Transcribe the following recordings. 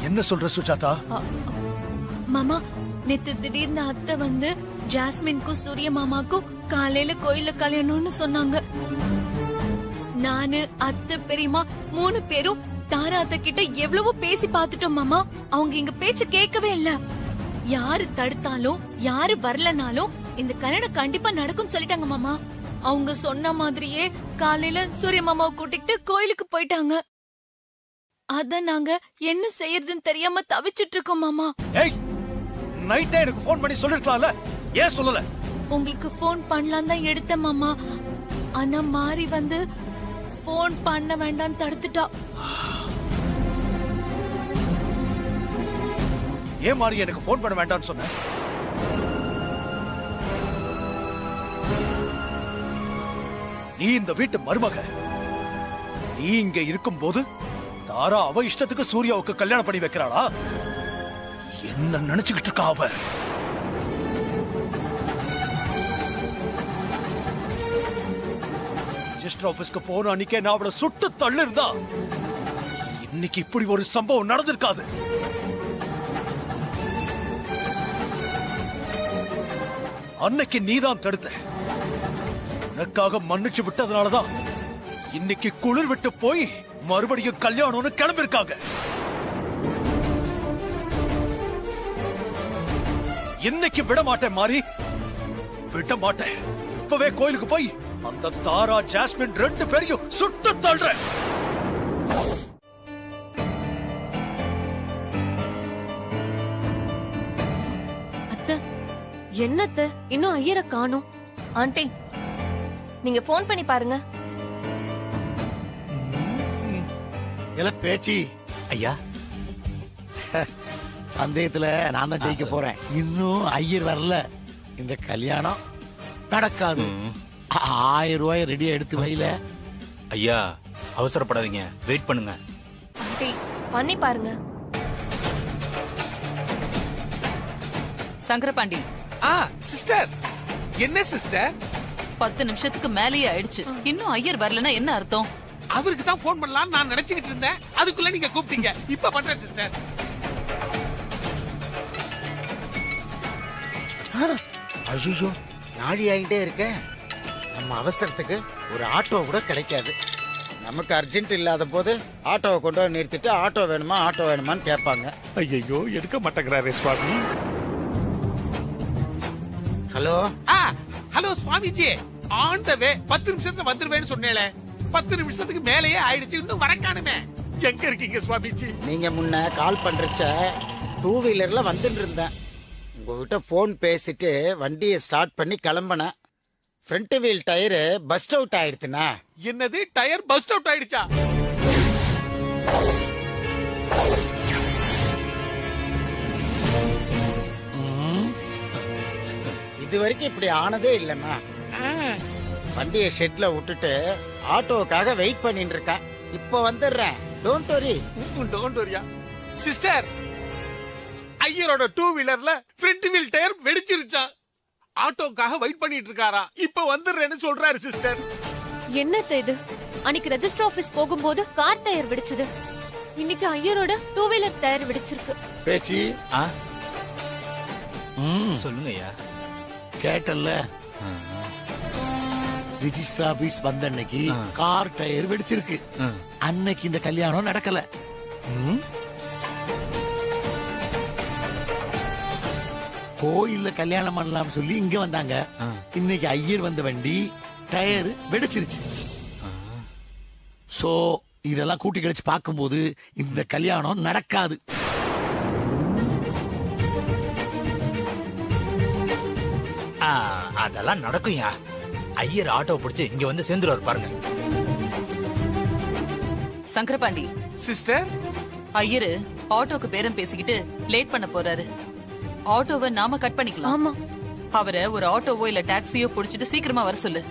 என்ன சொல்ற சுஜாதா? மாமா, நேத்து திடீர்னு அத்தை வந்து ஜாஸ்மின்க்கும் சூரிய மாமாக்கும் காலையில கோயில்ல கல்யாணம்னு சொன்னாங்க. நானு அத்தை பெரியம்மா 3 பேரும் தாரா அத்தை கிட்ட எவ்வளவோ பேசி பாத்துட்டோம் மாமா. அவங்க எங்க பேச்ச கேட்கவே இல்ல. யாரு தடுத்தாலும் யாரு வரலனாலும் இந்த கல்யாணம் கண்டிப்பா நடக்கும் சொல்லிட்டாங்க மாமா. அவங்க சொன்ன மாதிரியே காலையில சூரிய மாமாவை கூட்டிட்டு கோயிலுக்கு போயிட்டாங்க. அத நாங்க என்ன செய்யறதுன்னு தெரியாம தவிச்சிட்டு இருக்கோம் மாமா. ஏய், நைட்டே எனக்கு ஃபோன் பண்ணி சொல்லிருக்கலாம்ல, ஏன் சொல்லல? உங்களுக்கு ஃபோன் பண்ணலாம் தான் எடுத்தேன் மாமா. ஆனா மாறி வந்து ஃபோன் பண்ண வேண்டாம்னு தடுத்துட்டா. ஏன் மாறி எனக்கு ஃபோன் பண்ண வேண்டாம்னு சொன்ன? நீ இந்த வீட்டு மருமக. நீ இங்க இருக்கும் போது தாரா அவ இஷ்டத்துக்கு சூர்யாவுக்கு கல்யாணம் பண்ணி வைக்கிறாளா? என்ன நினைச்சுக்கிட்டு இருக்கா அவ? ரெஜிஸ்டர் ஆபீஸ்க்கு போன அன்னைக்கே நான் அவளை சுட்டு தள்ளு இருந்தா இன்னைக்கு இப்படி ஒரு சம்பவம் நடந்திருக்காது. அன்னைக்கு நீதான் தடுத்த. உனக்காக மன்னிச்சு விட்டதுனாலதான் இன்னைக்கு குளிர் விட்டு போய் மறுபடியும் கல்யாணம்னு கிளம்பிருக்காங்க. இன்னைக்கு விட மாட்டேன் மாறி, விட மாட்டேன். இப்பவே கோயிலுக்கு போய் அந்த தாரா ஜாஸ்மின் 2 பேரையும் சுட்டு தள்ளுறேன். என்னத்த இன்னும் ஐயரை காணோம்? ஆண்டி, நீங்க போன் பண்ணி பாருங்க. இல்ல பேச்சி ஐயா, பந்தயத்துல நான் தான் ஜெயிக்க போறேன். இன்னும் ஐயர் வரல. இந்த கல்யாணம் நடக்காது. 1000 ரூபாய் ரெடியா எடுத்து வைல. ஐயா அவசரப்படாதீங்க, வெயிட் பண்ணுங்க. ஆண்டி, பண்ணி பாருங்க. சங்கரபாண்டி. சிஸ்டர், என்ன சிஸ்டர்? 10 நிமிஷத்துக்கு மேலேயே ஆயிடுச்சு. இன்னும் ஐயர் வரலன்னா என்ன அர்த்தம்? அவருக்கு தான் போன் பண்ணலாம் நான் நினைச்சுக்கிட்டு இருந்தேன். அதுக்குள்ள நீங்க கூப்பிட்டீங்க. இப்ப பண்றேன் சிஸ்டர். ஐயோ, நாடி ஆகிட்டே இருக்க. நம்ம அவசரத்துக்கு ஒரு ஆட்டோ கூட கிடைக்காது. நமக்கு அர்ஜென்ட் இல்லாத போது ஆட்டோவை கொண்டு வந்து நிறுத்திட்டு ஆட்டோ வேணுமான்னு கேட்பாங்க. ஐயோ, எடுக்க மாட்டேங்கிறாரே Swami. Hello hello Swamiji, on the way. 10 நிமிஷத்துல வந்துருவேன்னு சொன்னேளே, 10 நிமிஷத்துக்கு மேலேயே ஆயிடுச்சு. இன்னும் வர காணுமே. எங்க இருக்கீங்க சுவாமிஜி? நீங்க முன்ன கால் பண்றச்ச 2 வீலர்ல வந்துட்டு இருந்தேன். உங்ககிட்ட போன் பேசிட்டு வண்டியை ஸ்டார்ட் பண்ணி கிளம்பினேன். Front wheel tyre burst out ஆயிடுச்சுனா. என்னது, டயர் பஸ்ட் அவுட் ஆயிடுச்சா? இது வரைக்கும் இப்படி ஆனதே இல்லைன்னா. வண்டியை ஷெட்ல விட்டுட்டு ஆட்டோவுக்காக வெயிட் பண்ணிட்டு இருக்கேன். இப்ப வந்துடுறேன். Don't worry. டோன்ட் வரியா சிஸ்டர்? ஐயரோட 2 வீலர்ல ஃப்ரண்ட் வீல் டயர் வெடிச்சிருச்சா. ஆட்டோக்காக வெயிட் பண்ணிட்டு இருக்காரா. இப்ப வந்துடுறேன்னு சொல்றாரு சிஸ்டர். என்னத்த இது? அன்னைக்கு ரெஜிஸ்டர் ஆபீஸ் போகும்போது கார் டயர் வெடிச்சது. இன்னைக்கு ஐயரோட 2 வீலர் டயர் வெடிச்சிருக்கு. பேச்சி சொல்லுங்க ஐயா. கேட்டல்ல, ரிஜிஸ்டர் ஆபீஸ் வந்த அன்னைக்கு கார் டயர் வெடிச்சிருக்கு. அன்னைக்கு இந்த கல்யாணம் நடக்கல. கோயில்ல கல்யாணம் பண்ணலாம் சொல்லி இங்க வந்தாங்க. இன்னைக்கு ஐயர் வந்த வண்டி டயர் வெடிச்சிருச்சு. சோ இதெல்லாம் கூட்டி கழிச்சு பார்க்கும்போது இந்த கல்யாணம் நடக்காது. அதெல்லாம் நடக்கும்யா. ஐயர் ஆட்டோ பிடிச்சு இங்க வந்து சேர்ந்துருவாரு பாருங்க. சங்கரபாண்டி சிஸ்டர், ஐயரு ஆட்டோக்கு பேரம் பேசிக்கிட்டு லேட் பண்ண போறாரு. ஆட்டோவை நாம கட் பண்ணிக்கலாம். ஆமா, அவரை ஒரு ஆட்டோவோ இல்ல டாக்ஸியோ புடிச்சிட்டு சீக்கிரமா வர சொல்லு.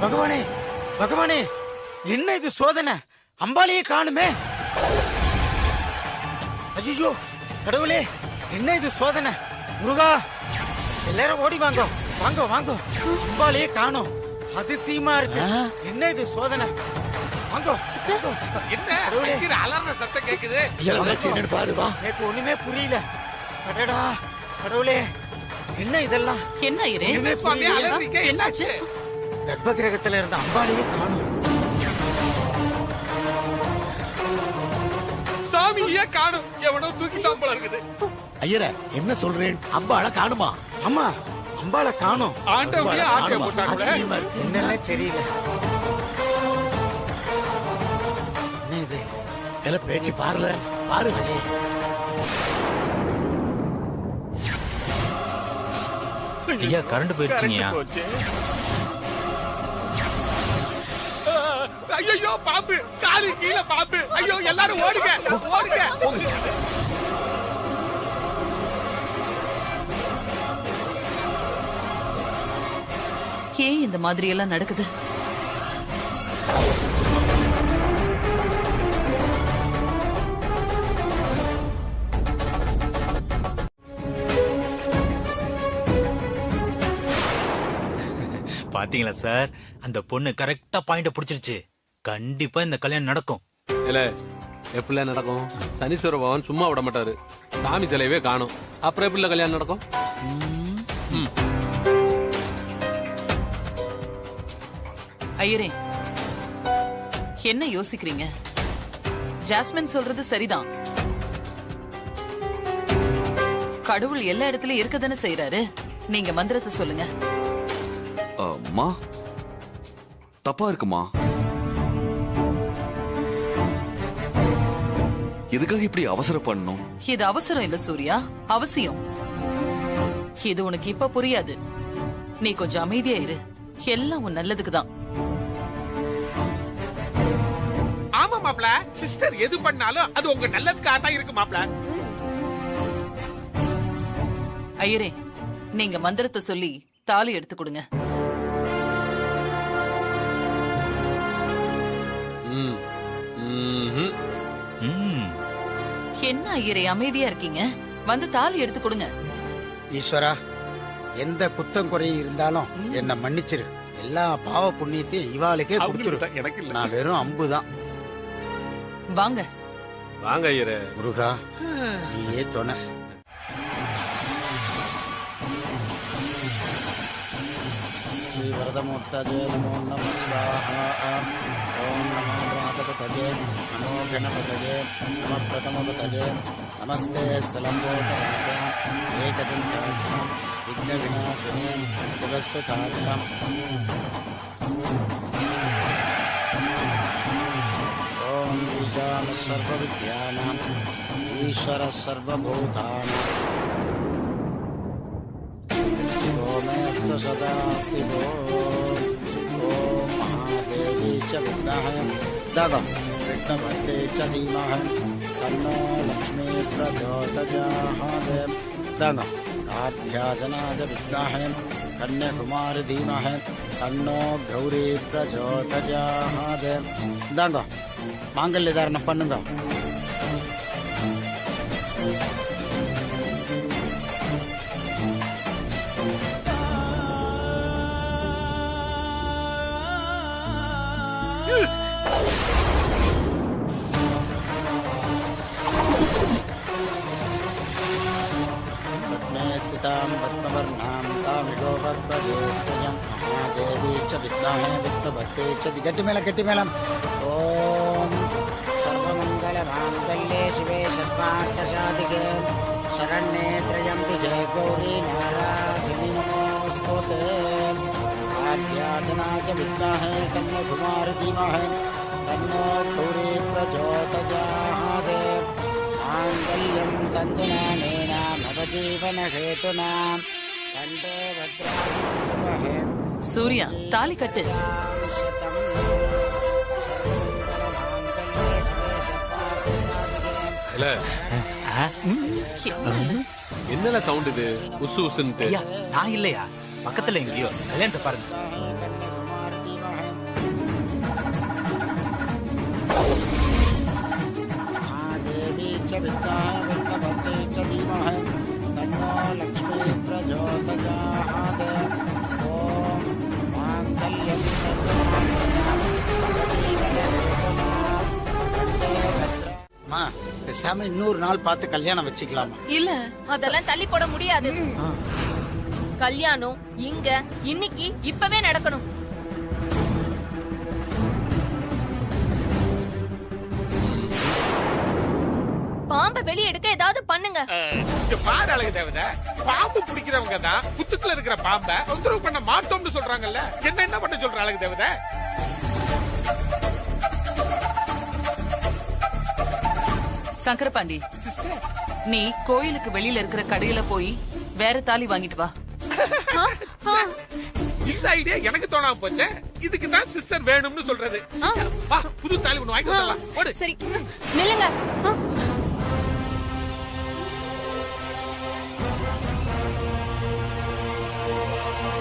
பகவானே பகவானே, என்ன இது சோதனை? அம்பாலையே காணுமே. ஐயோ கடவுளே, என்ன இது சோதனை? முருகா, எல்லாரும் ஓடி வாங்க வாங்க வாங்க. அம்பாலையே காணோம். அதிசயமா இருக்கு. என்ன இது சோதனை? வாங்க. என்ன ஐயர் அலர்ற சத்தம் கேக்குது? பாரு வா. எனக்கு ஒண்ணுமே புரியல. அடடா கடவுளே, என்ன இதெல்லாம்? என்ன ஐயரே? ஒண்ணுமே சுவாமி புரியல. அலர்றீங்க, என்னாச்சு? கர்ப்ப கிரகத்துல இருந்த அம்பாலையே காணோம். சாமியே காணும். எவனோ தூக்கிட்டான் போல இருக்குது. ஐயர என்ன சொல்றேன்? அம்பாளை காணுமா? அம்மா, அம்பாளை காணோம். ஆண்டவனையே ஆட்டை போட்டாங்களே. என்னன்னே தெரியல. என்ன இது? எல்லாம் பேச்சு பாருல பாரு. ஐயா கரண்ட் போயிடுச்சுங்கய்யா. ஐயோ பாம்பு, காலு கீழே பாம்பு. ஐயோ எல்லாரும் ஓடுங்க ஓடுங்க. ஏன் இந்த மாதிரி எல்லாம் நடக்குது? பாத்தீங்களா சார், அந்த பொண்ணு கரெக்டா பாயிண்ட புடிச்சிருச்சு. கண்டிப்பா இந்த கல்யாணம் நடக்கும். இல்ல எப்படில நடக்கும்? சனீஸ்வர பகவான் சும்மா விட மாட்டாரு. சாமி சிலையவே காணும். அப்புறம் எப்படி கல்யாணம் நடக்கும்? ஐயரே, என்ன யோசிக்கிறீங்க? ஜாஸ்மின் சொல்றது சரிதான். கடவுள் எல்லா இடத்துலயும் இருக்கதானே செய்யறாரு. நீங்க மந்திரத்தை சொல்லுங்க. அம்மா, தப்பா இருக்குமா? எதுக்காக இப்படி அவசரப்படணும்? இது அவசரம் இல்ல சூர்யா, அவசியம். இது உனக்கு இப்ப புரியாது. நீ கொஞ்சம் அமைதியா இரு. எல்லாம் உன் நல்லதுக்கு தான். ஆமா மாப்ள, சிஸ்டர் எது பண்ணாலும் அது உங்க நல்லதுக்காக தான் இருக்கு மாப்ள. ஐயரே, நீங்க மந்திரத்தை சொல்லி தாலி எடுத்து கொடுங்க. என்ன ஐயரே அமைதியா இருக்கீங்க? வந்து தாலி எடுத்து கொடுங்க. ஈஸ்வரா, எந்த குத்தம் குறையும் இருந்தாலும் என்ன மன்னிச்சிரு. எல்லா பாவ புண்ணியத்தையும் இவாளுக்கே கொடுத்துரு. எனக்கு இல்ல. நான் வெறும் அம்புதான். வாங்க வாங்க ஐயரே. முருகா, நீயே துணை. ஸ்ரீ வரதமூர்த்தஜே நமோ நம ஸ்வாஹா. ஓம் நமோ ராதபதஜே நமோ கணபதஜே நம பிரதமபதஜே நமஸ்தே ஸ்தலம்போதராஜா ஏகதந்தாஜாம் விக்ன விநாசினே சிவஸ்வதாஜாம். ஓம் ஈசான சர்வவித்யானாம் ஈஸ்வர சர்வபூதானாம் शिवोमेऽस्तु सदा शिवो. ॐ महादेवी च विद्महे दगं विष्णुभद्रे च धीमहि तन्नो लक्ष्मी प्रचोदयात्. दगं काभ्याजनाय विद्महे कन्याकुमारी धीमहि तन्नो गौरी प्रचोदयात्. दगं मांगल्य धारण பண்ணுங்க. स्थितां पद्मवर्णां तामिगो पद्मजेस्यं महादेवी च विद्महे विष्णुभद्रे च गट्टिमेळं. ॐ सर्वमङ्गलमाङ्गल्ये शिवे सर्वार्थसाधिके शरण्ये त्र्यम्बिके गौरी नारायणी नमोऽस्तुते. आध्यात्मना च विद्महे कन्याकुमारी धीमहि तन्नो गौरी प्रचोदयात्. माङ्गल्यं तन्तुनानेन मम जीवनहेतुना कण्ठे भद्राणि सुमहे. சூர்யா, தாலி கட்டு. இல்ல என்னல சவுண்ட் இது? உசு உசுன்ட்டு. ஐயா நான் இல்லையா, பக்கத்துல எங்கேயோ. கல்யாணத்தை பாருங்க. च विद्महे विद्मवते च धीमहि तन्नो लक्ष्मी प्रचोदयात्। ओम मांगल्यं மா பேசாம இன்னொரு நாள் பார்த்து கல்யாணம் வச்சுக்கலாமா? இல்ல அதெல்லாம் தள்ளி போட முடியாது. கல்யாணம் இங்க இன்னைக்கு இப்பவே நடக்கணும். பாம்பை வெளியே எடுக்க ஏதாவது பண்ணுங்க. இங்க பாரு அழகு தேவதை, பாம்பு பிடிக்கிறவங்க தான் புத்துக்குள்ள இருக்கிற பாம்பை தொந்தரவு பண்ண மாட்டோம்னு சொல்றாங்கல்ல, என்ன பண்ண சொல்ற அழகு தேவதை? சங்கரபாண்டி, நீ கோயிலுக்கு வெளியில இருக்கிற கடையில போய் வேற தாலி வாங்கிட்டு வா. இந்த ஐடியா எனக்கு தோணாம போச்சே. இதுக்கு தான் சிஸ்டர் வேணும்னு சொல்றது. வா, புது தாலி ஒண்ணு வாங்கிட்டு வரலாம். ஓடு. சரி நில்லுங்க.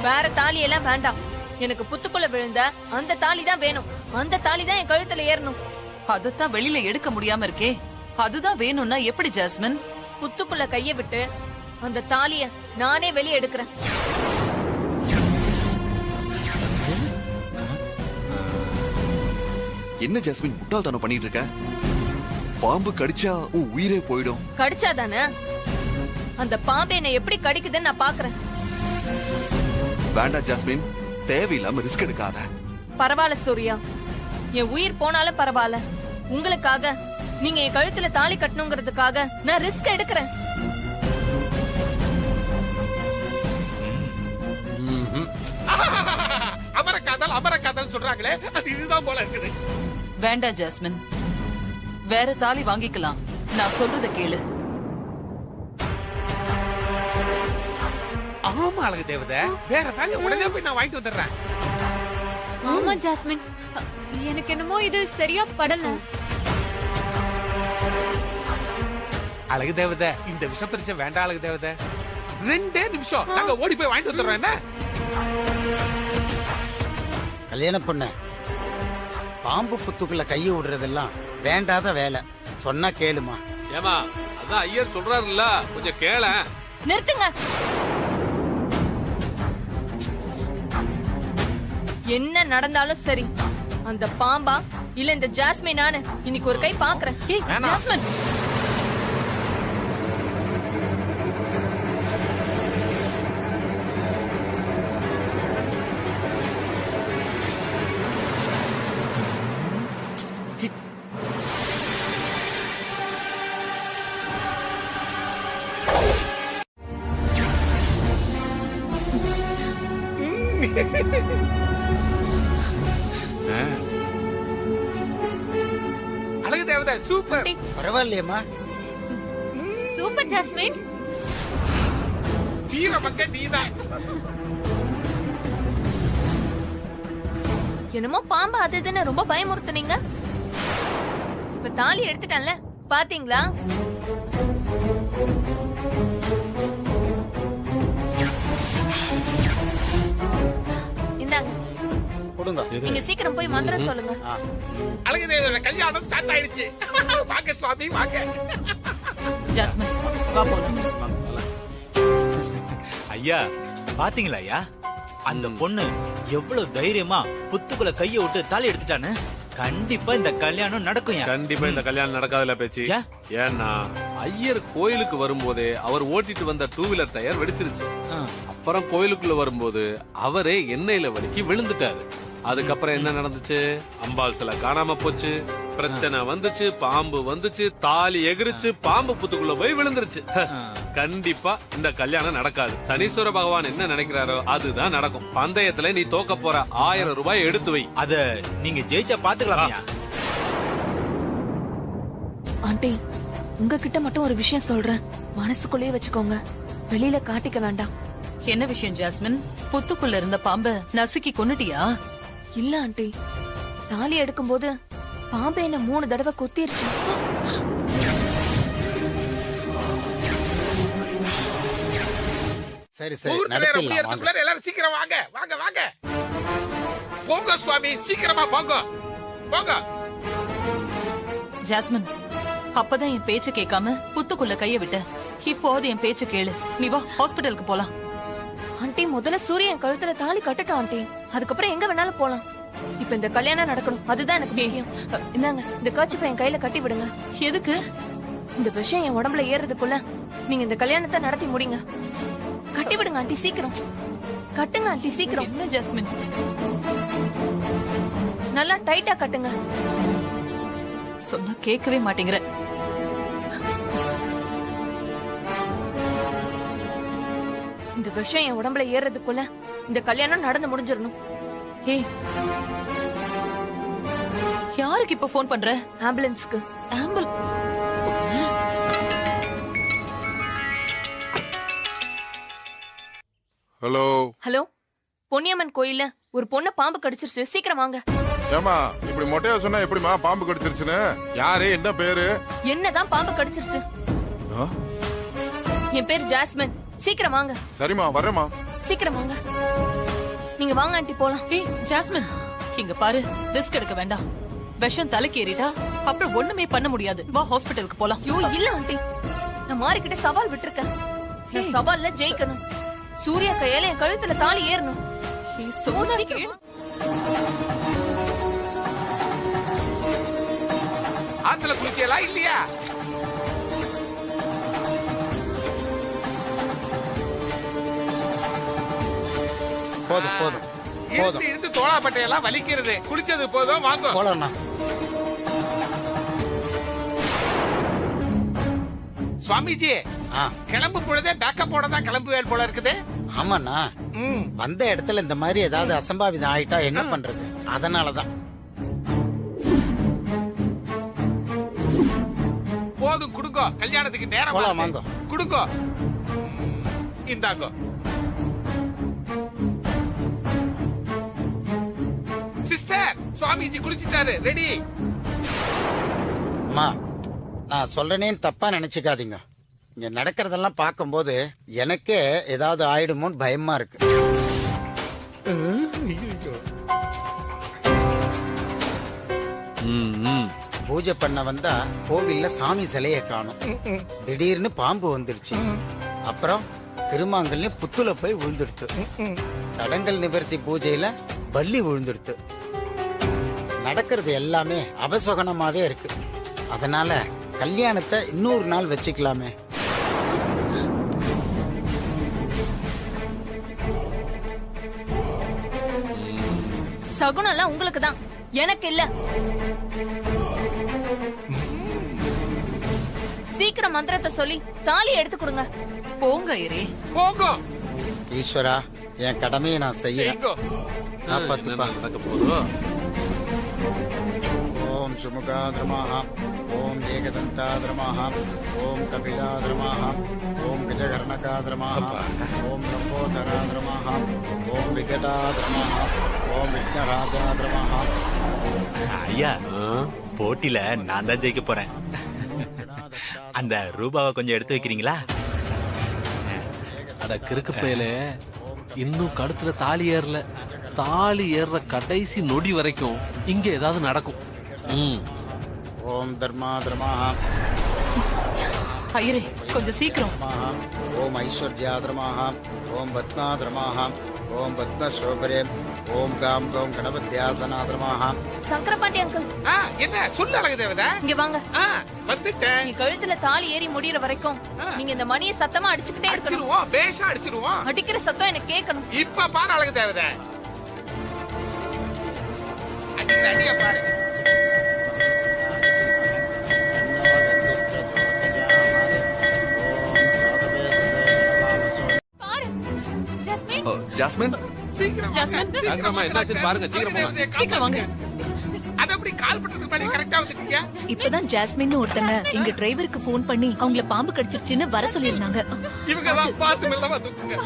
வேற தாலி எல்லாம் வேண்டாம். எனக்கு புத்துக்குள்ள விழுந்த அந்த தாலி தான் வேணும். அந்த தாலி தான் என் கழுத்துல ஏறணும். அதத்தான் வெளியில எடுக்க முடியாம இருக்கே. அதுதான் வேணும்னா எப்படி ஜாஸ்மின்? புத்துக்குள்ள கைய விட்டு அந்த தாலிய நானே வெளியே எடுக்கிறேன். என்ன ஜாஸ்மின் முட்டாள்தனம் பண்ணிட்டு இருக்க? பாம்பு கடிச்சா உன் உயிரே போயிடும். கடிச்சாதானே? அந்த பாம்பு என்ன எப்படி கடிக்குதுன்னு நான் பாக்குறேன். வேண்டாம் ஜாஸ்மின், தேவையில்லாம ரிஸ்க் எடுக்காத. பரவாயில்ல சூர்யா, என் உயிர் போனாலும் பரவாயில்ல. உங்களுக்காக, நீங்க என் கழுத்துல தாலி கட்டணுங்கிறதுக்காக நான் ரிஸ்க் எடுக்கிறேன். அமரக்காதல் சொல்றாங்களே, அது இதுதான் போல இருக்குது. வேண்டாம் ஜாஸ்மின், வேற தாலி வாங்கிக்கலாம். நான் சொல்றத கேளு. ஆமா அழகு தேவதை, வேற தாலி உடனே போய் நான் வாங்கிட்டு வந்துடுறேன். ஆமா ஜாஸ்மின், எனக்கு என்னமோ இது சரியா படல. அழகு தேவதை, இந்த விஷம் பரிசை வேண்டாம் அழகு தேவதை. 2 நிமிஷம் நாங்க ஓடி போய் வாங்கிட்டு வந்துடுறோம். என்ன கல்யாண பொண்ணு, பாம்பு புத்துக்குள்ள கைய விடுறதெல்லாம் வேண்டாத வேலை. சொன்னா கேளுமா? ஏமா, அதான் ஐயர் சொல்றாருல்ல, கொஞ்சம் கேள. நிறுத்துங்க. என்ன நடந்தாலும் சரி, அந்த பாம்பா இல்ல இந்த ஜாஸ்மின் நானு இன்னைக்கு ஒரு கை பாக்குறேன். ஜாஸ்மின், அழகு தேவதை சூப்பர். பரவாயில்லையம்மா. Super jasmine. வீர மக்க நீதான். என்னமோ பாம்பா அது இதுன்னு ரொம்ப பயமுறுத்துனீங்க. இப்ப தாலி எடுத்துட்டேன்ல, பாத்தீங்களா? இந்தாங்க, கொடுங்க. நீங்க சீக்கிரம் போய் மந்திரம் சொல்லுங்க. அழகு தேவதை கல்யாணம் ஸ்டார்ட் ஆயிடுச்சு. வாங்க சுவாமி வாங்க. ஜாஸ்மின் வா போலாம். ஐயா பாத்தீங்களா ஐயா, அந்த பொண்ணு எவ்வளவு தைரியமா புத்துக்குள்ள கைய விட்டு தாலி எடுத்துட்டான்னு. கண்டிப்பா இந்த கல்யாணம் நடக்கும். கண்டிப்பா இந்த கல்யாணம் நடக்காதுல பேச்சு. ஏன்னா ஐயர் கோயிலுக்கு வரும்போதே அவர் ஓட்டிட்டு வந்த 2 வீலர் டயர் வெடிச்சிருச்சு. அப்புறம் கோயிலுக்குள்ள வரும்போது அவரே எண்ணெயில வலிக்கி விழுந்துட்டாரு. அதுக்கப்புறம் என்ன நடந்துச்சு? அம்பாள் சிலை காணாம போச்சு, பிரச்சனை வந்துச்சு, பாம்பு வந்துச்சு, தாலி எகிரிச்சு, பாம்பு புத்துக்குள்ள போய் விழுந்துருச்சு. கண்டிப்பா இந்த கல்யாணம் நடக்காது. சனீஸ்வர பகவான் என்ன நினைக்கிறாரோ அதுதான் நடக்கும். பந்தயத்துல நீ தோக்க போற 1000 ரூபாய் எடுத்து வை. அத நீங்க ஜெயிச்சா பாத்துக்கலாம். ஆண்டி, உங்ககிட்ட மட்டும் ஒரு விஷயம் சொல்றேன், மனசுக்குள்ளேயே வச்சுக்கோங்க, வெளியில காட்டிக்க வேண்டாம். என்ன விஷயம் ஜாஸ்மின்? புத்துக்குள்ள இருந்த பாம்பை நசுக்கி கொன்னுட்டியா? இல்ல ஆண்டி, தாலி எடுக்கும் போது பாம்பு என்ன 3 தடவை கொத்திருச்சு. சரி சரி, நடத்திடலாம். எல்லாரும் சீக்கிரம் வாங்க வாங்க வாங்க. போங்க சுவாமி, சீக்கிரமா போங்க போங்க. ஜாஸ்மின், அப்பதான் என் பேச்ச கேட்காம புத்துக்குள்ள கைய விட்ட. இப்போது என் பேச்ச கேளு. நீ வா ஹாஸ்பிடலுக்கு போலாம். ஆண்டி முதல்ல சூரியன் கழுத்துல தாலி கட்டட்டும் ஆண்டி. அதுக்கப்புறம் எங்க வேணாலும் போலாம். இப்ப இந்த கல்யாணம் நடக்கணும், அதுதான் எனக்கு முக்கியம். இந்தாங்க இந்த கர்ச்சிப்பை என் கையில கட்டி விடுங்க. எதுக்கு? இந்த விஷயம் என் உடம்புல ஏறதுக்குள்ள நீங்க இந்த கல்யாணத்தை நடத்தி முடிங்க. கட்டி விடுங்க ஆண்டி, சீக்கிரம் கட்டுங்க ஆண்டி, சீக்கிரம். என்ன ஜாஸ்மின், நல்லா டைட்டா கட்டுங்க. சொன்னா கேட்கவே மாட்டேங்கிற. இந்த விஷயம் என் உடம்புல ஏறதுக்குள்ள இந்த கல்யாணம் நடந்து முடிஞ்சிடணும். ஏய், யாருக்கு இப்ப போன் பண்ற? ஆம்புலன்ஸ்க்கு. ஹலோ ஹலோ, பொன்னியம்மன் கோயில்ல ஒரு பொண்ண பாம்பு கடிச்சிருச்சு, சீக்கிரம் வாங்க. ஏமா இப்படி மொட்டையா சொன்னா எப்படிமா பாம்பு கடிச்சிருச்சுன்னு? யாரு, என்ன பேரு? என்னதான் பாம்பு கடிச்சிருச்சு? ஆ? என் பேர் ஜாஸ்மின். சீக்கிரம் வாங்க. சரிம்மா வர்றேம்மா. சீக்கிரம் வாங்க. நீங்க வாங்க ஆண்டி, போலாம். ஏய் ஜாஸ்மின், இங்க பாரு, ரிஸ்க் எடுக்க வேண்டாம். விஷம் தலைக்கு ஏறிட்டா அப்புறம் ஒண்ணுமே பண்ண முடியாது. வா ஹாஸ்பிடலுக்கு போலாம். ஐயோ இல்ல ஆண்டி, நான் மாறிக்கிட்ட சவால் விட்டுருக்கேன். நான் சவால்ல ஜெயிக்கணும். சூர்யா கையால என் கழுத்துல தாலி ஏறணும். சீக்கிரம். ஆத்துல குளிக்கலாம் இல்லையா? போதும் போதும் போதும். இழுத்து தோளாப்பட்டையெல்லாம் வலிக்கிறது. குளிச்சது போதும், வாங்க போலாம்ண்ணா. சுவாமிஜி, கிளம்பு பொழுதே பேக்கப் போட தான் கிளம்புவேல் போல இருக்குது. ஆமாண்ணா, வந்த இடத்துல இந்த மாதிரி ஏதாவது அசம்பாவிதம் ஆயிட்டா என்ன பண்றது? அதனாலதான். போதும் குடுங்கோ, கல்யாணத்துக்கு நேரம் போலாம், வாங்க. குடுங்கோ. இந்தாங்கோ. சிஸ்டர், சுவாமிஜி குளிச்சிட்டாரு, ரெடி. அம்மா, நான் சொல்றேனேன்னு தப்பா நினைச்சுக்காதீங்க. இங்க நடக்கிறதெல்லாம் பார்க்கும்போது எனக்கே ஏதாவது ஆயிடுமோன்னு பயமா இருக்கு. பூஜை பண்ண வந்தா கோவில்ல சாமி சிலைய காணும். திடீர்னு பாம்பு வந்துருச்சு. அப்புறம் திருமாங்கல்யம் புத்துல போய் விழுந்துடுத்து. தடங்கல் நிவர்த்தி பூஜையில பல்லி விழுந்துடுத்து. நடக்கிறது எல்லாமே அபசகுனமாவே இருக்கு. அதனால கல்யாணத்தை இன்னொரு நாள் வச்சுக்கலாமே. சகுனம் எல்லாம் உங்களுக்கு தான், எனக்கு இல்ல. சீக்கிரம் மந்திரத்தை சொல்லி தாலி எடுத்து கொடுங்க. போங்க ஐயரே, போங்க. ஈஸ்வரா, என் கடமையை நான் செய்யறேன். காப்பாத்துப்பா. ஓம் சுமுகாத்ரமாக, ஓம் ஏகதந்தாத்ரமாக, ஓம் கபிலாத்ரமாக, ஓம் கஜகர்ணகாத்ரமாக, ஓம் லம்போதராத்ரமாக, ஓம் விகடாத்ரமாக, ஓம் விக்னராஜாத்ரமாக. ஐயா, போட்டியில நான் தான் ஜெயிக்க போறேன். அந்த ரூபாவை கொஞ்சம் எடுத்து வைக்கிறீங்களா? அட கிறுக்கு பயலே, இன்னும் கழுத்துல தாலி ஏறல. தாலி ஏற கடைசி நொடி வரைக்கும் இங்க ஏதாவது நடக்கும். ஓம் தர்மாத்ரமாக, ஐயரே கொஞ்சம் சீக்கிரம். ஓம் ஐஸ்வர்யாத்ரமாக, ஓம் பத்மாத்ரமாக, ஓம் பத்மசோபரே, ஓம் காம் கௌம் கணபத்யாசனாத்ரமாக. சங்கரபாண்டி அங்கிள், என்ன சொல்ல அழகு தேவதா? இங்க வாங்க. வந்துட்டேன். நீ கழுத்துல தாலி ஏறி முடியற வரைக்கும் நீங்க இந்த மணியை சத்தமா அடிச்சுக்கிட்டே இருக்கணும். பேஷா அடிச்சிருவோம். அடிக்கிற சத்தம் எனக்கு கேட்கணும். இப்ப பாரு அழகு தேவதா, அடியா பாரு. ஜாஸ்மின், இப்பதான் ஜாஸ்மின் ஒருத்தங்க எங்க டிரைவருக்கு போன் பண்ணி அவங்கள பாம்பு கடிச்சிருச்சுன்னு வர சொல்லிருந்தாங்க. இவங்கதான் பார்த்து மெல்லமா தூக்குங்க.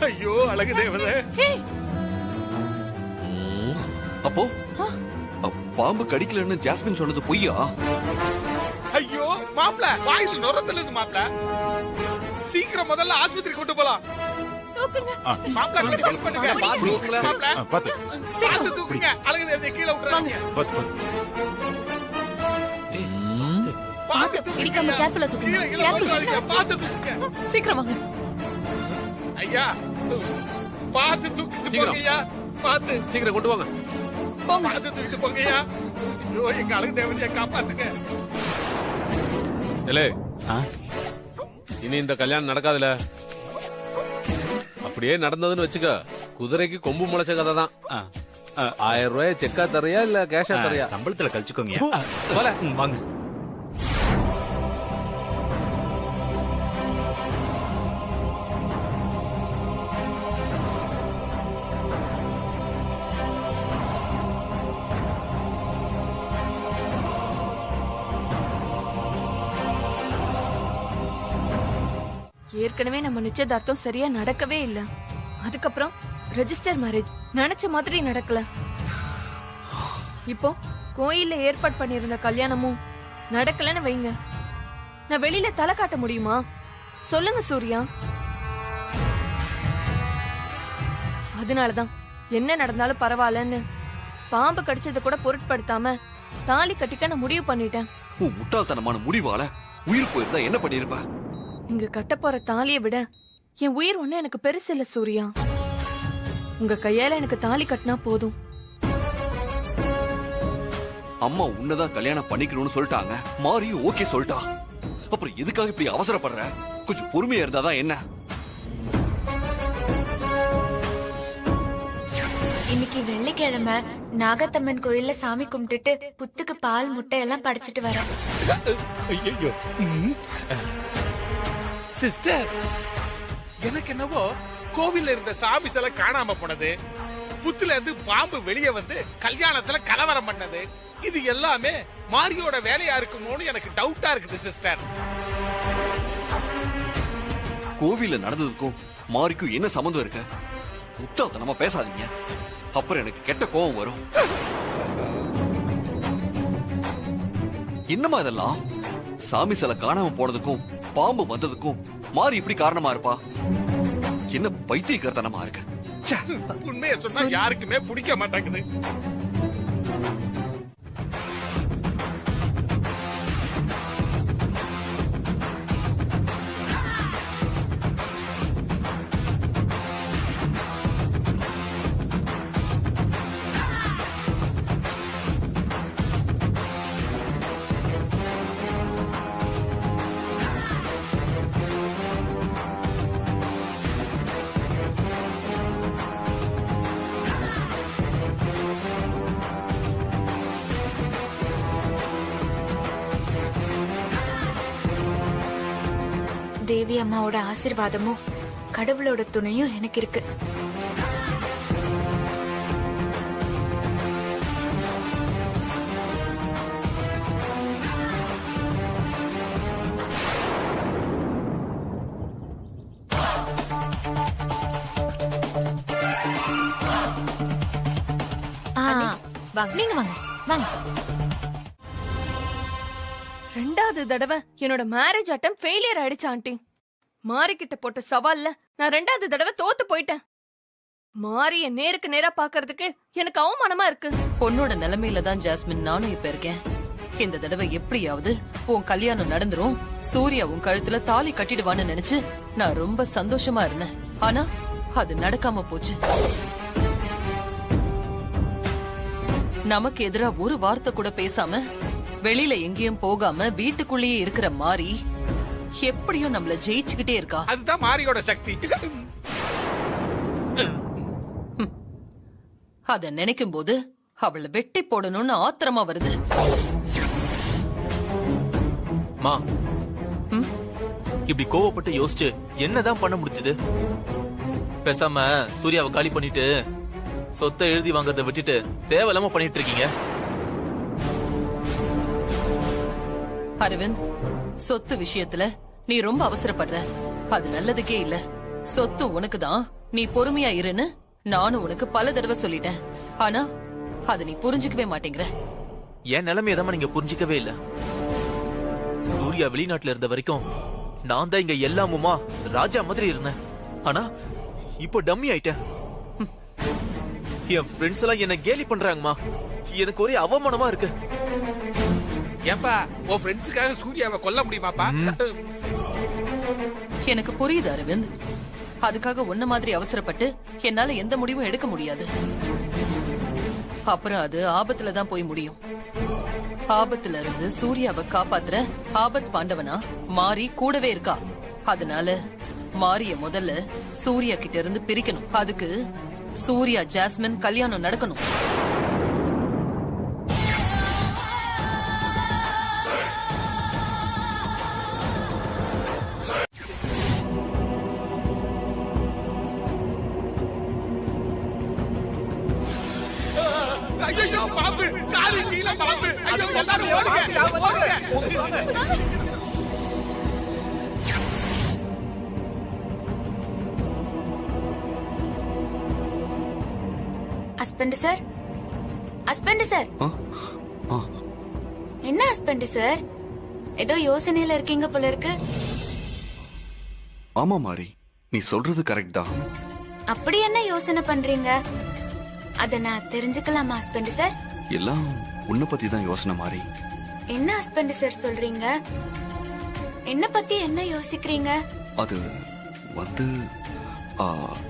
ஐயோ அழகு தேவதே. அப்போ பாம்பு கடிக்கலன்னு ஜாஸ்மின் சொன்னது பொய்யா? ஐயோ மாப்ள, வாயில நுரத்துல இருந்து மாப்ள. சீக்கிரம் முதல்ல ஆஸ்பத்திரி கொண்டு போலாம். மாப்ள கட் பண்ணுங்க. மாப்ள பாத்து தூக்குங்க. அழகு தேவதே கீழ விட்டுறாதீங்க. பாத்து இடிக்காம கேர்ஃபுல்லா தூக்குங்க. கேர்ஃபுல்லா. பாத்து தூக்குங்க. சீக்கிரம் வாங்க. ஐயா பாத்து தூக்கிட்டு சீக்கிரம். போங்கய்யா. பாத்து சீக்கிரம் கொண்டு வாங்க. போங்க. பாத்து தூக்கிட்டு போங்கய்யா. ஐயோ எங்க அழகு தேவதையை காப்பாத்துங்க. இல்லே ஆ? இனி இந்த கல்யாணம் நடக்காதுல. அப்படியே நடந்ததுன்னு வச்சுக்க, குதிரைக்கு கொம்பு முளைச்ச கதை தான். ஆ, ஆ, 1000 ரூபாய் செக்கா தரையா இல்ல கேஷா தரையா? சம்பளத்துல கழிச்சுக்கோங்க. போல. வாங்க. ஏற்கனவே நம்ம நிச்சயதார்த்தம் சரியா நடக்கவே இல்ல. அதுக்கப்புறம் ரெஜிஸ்டர் மேரேஜ் நினைச்ச மாதிரி நடக்கல. இப்போ கோயில்ல ஏற்பாடு பண்ணிருந்த கல்யாணமும் நடக்கலன்னு வைங்க. நான் வெளியில தலை காட்ட முடியுமா? சொல்லுங்க சூர்யா. அதனாலதான் என்ன நடந்தாலும் பரவாயில்லன்னு பாம்பு கடிச்சதை கூட பொருட்படுத்தாம தாலி கட்டிக்க நான் முடிவு பண்ணிட்டேன். உன் முட்டாள்தனமான முடிவால உயிர் போயிருந்தா என்ன பண்ணிருப்ப? நீங்க கட்ட போற தாலியை விட என் உயிர் ஒண்ணு எனக்கு பெருசு இல்ல சூர்யா. உங்க கையால எனக்கு தாலி கட்டினா போதும். அம்மா உன்னதான் கல்யாணம் பண்ணிக்கணும்னு சொல்லிட்டாங்க. மாரியும் ஓகே சொல்லிட்டா. அப்புறம் எதுக்காக இப்படி அவசரப்படுற? கொஞ்சம் பொறுமையா இருந்தாதான் என்ன? இன்னைக்கு வெள்ளிக்கிழமை நாகத்தம்மன் கோயில்ல சாமி கும்பிட்டுட்டு புத்துக்கு பால் முட்டை எல்லாம் படைச்சிட்டு வரேன். ஐயோ சிஸ்டர், எனக்கு என்னவோ கோவில்ல இருந்த சாமி சிலை காணாம போனது, புத்துல இருந்து பாம்பு வெளியே வந்து கல்யாணத்துல கலவரம் பண்ணது, இது எல்லாமே மாரியோட வேலையா இருக்குமோன்னு எனக்கு டவுட்டா இருக்குது சிஸ்டர். கோவில்ல நடந்ததுக்கும் மாரிக்கும் என்ன சம்பந்தம் இருக்கு? முட்டாள்தனமா பேசாதீங்க. அப்புறம் எனக்கு கெட்ட கோபம் வரும். என்னமா இதெல்லாம்? சாமி சிலை காணாம போனதுக்கும் பாம்பு வந்ததுக்கும் மாரி இப்படி காரணமா இருப்பா? என்ன பைத்தியக்காரத்தனமா இருக்கு. ச்சே. உண்மையை சொன்னா யாருக்குமே பிடிக்க மாட்டேங்குது. தேவி அம்மாவோட ஆசீர்வாதமும் கடவுளோட துணையும் எனக்கு இருக்கு. நீங்க வாங்க வாங்க. ரெண்டாவது தடவை என்னோட மேரேஜ் அட்டம் ஃபெயிலியர் ஆயிடுச்சு ஆண்டி. மாரி கிட்ட போட்ட சவால்ல நான் ரெண்டாவது தடவை தோத்து போயிட்டேன். மாரிய நேருக்கு நேரா பாக்குறதுக்கு எனக்கு அவமானமா இருக்கு. பொண்ணோட நிலைமையில தான் ஜாஸ்மின் நானும் இப்ப இருக்கேன். இந்த தடவை எப்படியாவது உன் கல்யாணம் நடந்துரும், சூர்யா உன் கழுத்துல தாலி கட்டிடுவான்னு நினைச்சு நான் ரொம்ப சந்தோஷமா இருந்தேன். ஆனா அது நடக்காம போச்சு. நமக்கு எதிரா ஒரு வார்த்தை கூட பேசாம வெளியில எங்கேயும் போகாம வீட்டுக்குள்ளேயே இருக்கிற மாரி எப்படியும் நம்மள ஜெயிச்சுக்கிட்டே இருக்கா. அதுதான் மாரியோட சக்தி. அத நினைக்கும் போது அவளை வெட்டி போடணும்னு ஆத்திரமா வருது. மா, இப்படி கோவப்பட்டு யோசிச்சு என்னதான் பண்ண முடிஞ்சது? பேசாம சூர்யாவை காலி பண்ணிட்டு சொத்தை எழுதி வாங்கறத விட்டுட்டு தேவையில்லாம பண்ணிட்டு இருக்கீங்க. அரவிந்த், சொத்து விஷயத்துல நீ ரொம்ப அவசரப்படுற. அது நல்லதுக்கே இல்ல. சொத்து உனக்குதான், நீ பொறுமையா இருன்னு நானும் உனக்கு பல தடவை சொல்லிட்டேன். ஆனா அது நீ புரிஞ்சுக்கவே மாட்டேங்கிற. என் நிலைமையதான் நீங்க புரிஞ்சிக்கவே இல்ல. சூர்யா வெளிநாட்டுல இருந்த வரைக்கும் நான் தான் இங்க எல்லாமுமா ராஜா மாதிரி இருந்தேன். ஆனா இப்போ டம்மி ஆயிட்டேன். என் ஃப்ரெண்ட்ஸ் எல்லாம் என்ன கேலி பண்றாங்கம்மா. எனக்கு ஒரே அவமானமா இருக்கு. ஏப்பா உன் ஃப்ரெண்ட்ஸுக்காக சூர்யாவை கொல்ல முடியுமாப்பா? எனக்கு புரியுது அரவிந்த். அதுக்காக உன்ன மாதிரி அவசரப்பட்டு என்னால எந்த முடிவும் எடுக்க முடியாது. அப்புறம் அது ஆபத்துல தான் போய் முடியும். ஆபத்துல இருந்து சூர்யாவை காப்பாத்துற ஆபத் பாண்டவனா மாறி கூடவே இருக்கா. அதனால மாரிய முதல்ல சூர்யா கிட்ட இருந்து பிரிக்கணும். அதுக்கு சூர்யா ஜாஸ்மின் கல்யாணம் நடக்கணும். ஐயோ பாம்பு, காலி கீழ பாம்பு. ஐயோ எல்லாரும் ஓடுங்க. Husband sir, husband sir. என்ன ஹஸ்பண்ட் சார், ஏதோ யோசனையில இருக்கீங்க போல இருக்கு. ஆமா மாரி, நீ சொல்றது கரெக்ட் தான். அப்படி என்ன யோசனை பண்றீங்க? அத நான் தெரிஞ்சுக்கலாமா ஹஸ்பண்ட் சார்? எல்லாம் உன்னை பத்தி தான் யோசனை மாரி. என்ன ஹஸ்பண்ட் சார் சொல்றீங்க? என்ன பத்தி என்ன யோசிக்கிறீங்க? அது வந்து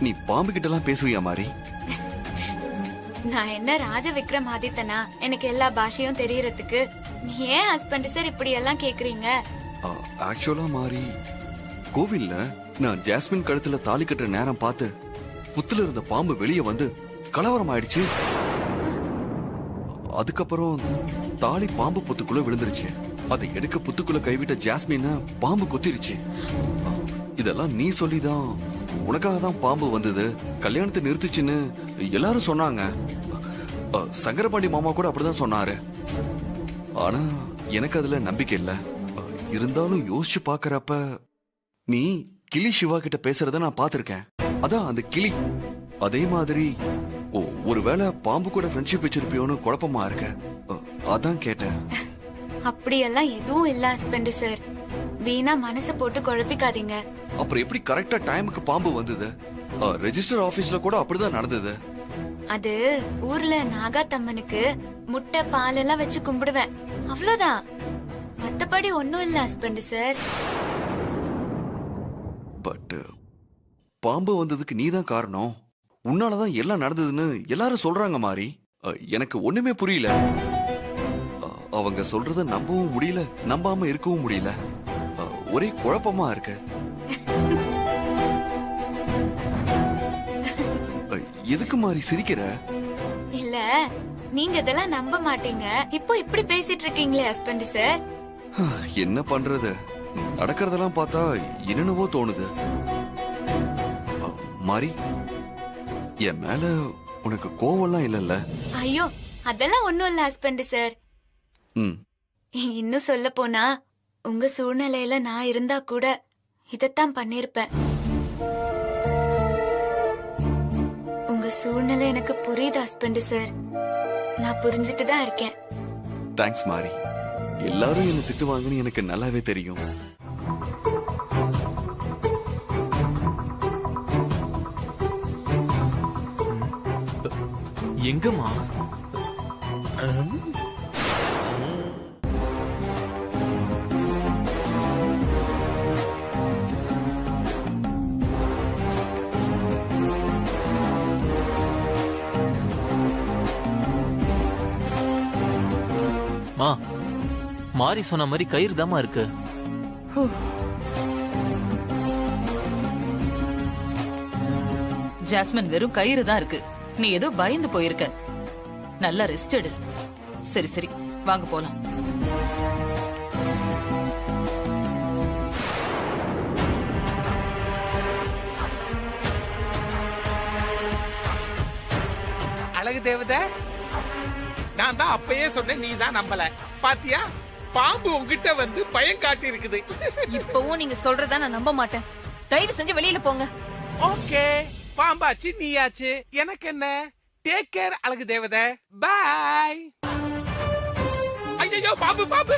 நீ பாம்பு கிட்ட எல்லாம் பேசுவியா மாரி? நான் என்ன ராஜ விக்ரம் ஆதித்தனா எனக்கு எல்லா பாஷையும் தெரியறதுக்கு? நீ ஏன் ஹஸ்பண்ட் சார் இப்படி எல்லாம் கேக்குறீங்க? ஆக்சுவலா மாரி, கோவில்ல நான் ஜாஸ்மின் கழுத்துல தாலி கட்டுற நேரம் பார்த்து புத்துல இருந்த பாம்பு வெளியே வந்து கலவரம் ஆயிடுச்சு. அதுக்கப்புறம் தாலி பாம்பு புத்துக்குள்ள விழுந்துருச்சு. அதை எடுக்க புத்துக்குள்ள கைவிட்ட ஜாஸ்மின் பாம்பு கொத்திருச்சு. இதெல்லாம் நீ சொல்லிதான், உனக்காக தான் பாம்பு வந்தது, கல்யாணத்தை நிறுத்துச்சுன்னு எல்லாரும் சொன்னாங்க. சங்கரபாண்டி மாமா கூட அப்படிதான் சொன்னாரு. ஆனா எனக்கு அதுல நம்பிக்கை இல்ல. இருந்தாலும் யோசிச்சு பாக்குறப்ப நீ கிளி சிவா கிட்ட பேசுறத நான் பாத்திருக்கேன். அதான் அந்த கிளி. அதே மாதிரி ஒருவேளை பாம்பு கூட ஃப்ரெண்ட்ஷிப் வச்சிருப்பியோன்னு குழப்பமா இருக்க. அதான் கேட்டேன். அப்படியெல்லாம் எதுவும் இல்ல ஹஸ்பண்ட் சார். வீணா மனசை போட்டு குழப்பிக்காதீங்க. அப்புறம் எப்படி கரெக்டா டைமுக்கு பாம்பு வந்தது? ரெஜிஸ்டர் ஆபீஸ்ல கூட அப்படிதான் நடந்தது. அது ஊர்ல நாகாத்தம்மனுக்கு முட்டை பால் எல்லாம் வச்சு கும்பிடுவேன், அவ்வளவுதான். மத்தபடி ஒண்ணும் இல்ல ஹஸ்பண்ட் சார். பட் பாம்பு வந்ததுக்கு நீதான் காரணம். உன்னாலதான் எல்லாம் நடந்ததுன்னு எல்லாரும் சொல்றாங்க மாரி. எனக்கு ஒண்ணுமே புரியல. அவங்க சொல்றத நம்பவும் முடியல, நம்பாம இருக்கவும் முடியல. ஒரே குழப்பமா இருக்கு. எதுக்கு மாரி சிரிக்கிற? இல்ல, நீங்க இதெல்லாம் நம்ப மாட்டீங்க. இப்போ இப்படி பேசிட்டு இருக்கீங்களே ஹஸ்பண்ட் சார். என்ன பண்றது, நடக்கிறதெல்லாம் பார்த்தா என்னென்னவோ தோணுது. மாரி, என் மேல உனக்கு கோவம்லாம் இல்லல்ல? ஐயோ, அதெல்லாம் ஒண்ணும் இல்ல ஹஸ்பண்ட் சார். இன்னும் சொல்ல போனா உங்க சூழ்நிலையில நான் இருந்தா கூட இதத்தான் பண்ணிருப்பேன். உங்க சூழ்நிலை எனக்கு புரியுது ஹஸ்பண்ட் சார். நான் புரிஞ்சுட்டு தான் இருக்கேன். தேங்க்ஸ் மாரி. எல்லாரும் என்ன திட்டுவாங்கன்னு எனக்கு நல்லாவே தெரியும். எங்கம்மா? மாரி சொன்ன மாதிரி கயிறு தாமா இருக்கு. ஜாஸ்மின் வெறும் கயிறு தான் இருக்கு. நீ ஏதோ பயந்து போயிருக்க. நல்லா ரெஸ்ட் எடு. சரி சரி, வாங்க போலாம். அழகு தேவதை, நான் தான் அப்பயே சொன்னேன், நீ தான் நம்பல. பாத்தியா, பாம்பு உங்ககிட்ட வந்து பயம் காட்டி இருக்குது. இப்பவும் நீங்க சொல்றதா நான் நம்ப மாட்டேன். தயவு செஞ்சு வெளியில போங்க. ஓகே, பாம்பாச்சு நீயாச்சு, எனக்கு என்ன. டேக் கேர் அழகு தேவதை, பை. ஐயோ பாம்பு பாம்பு.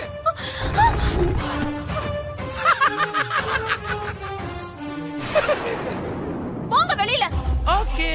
போங்க வெளியில. ஓகே.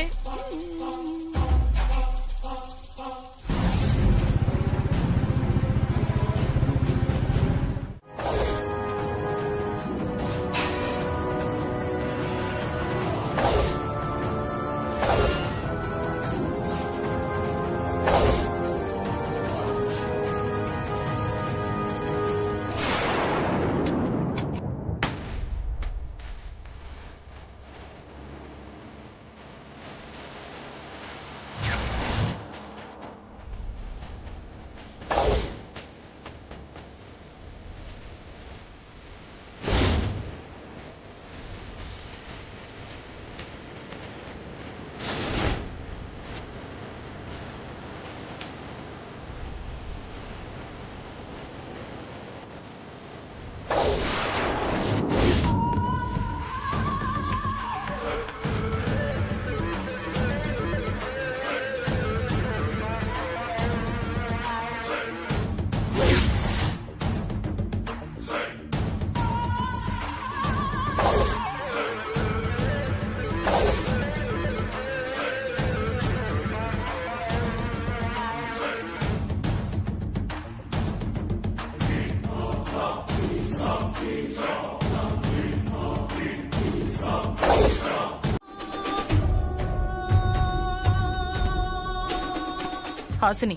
ஹாசினி,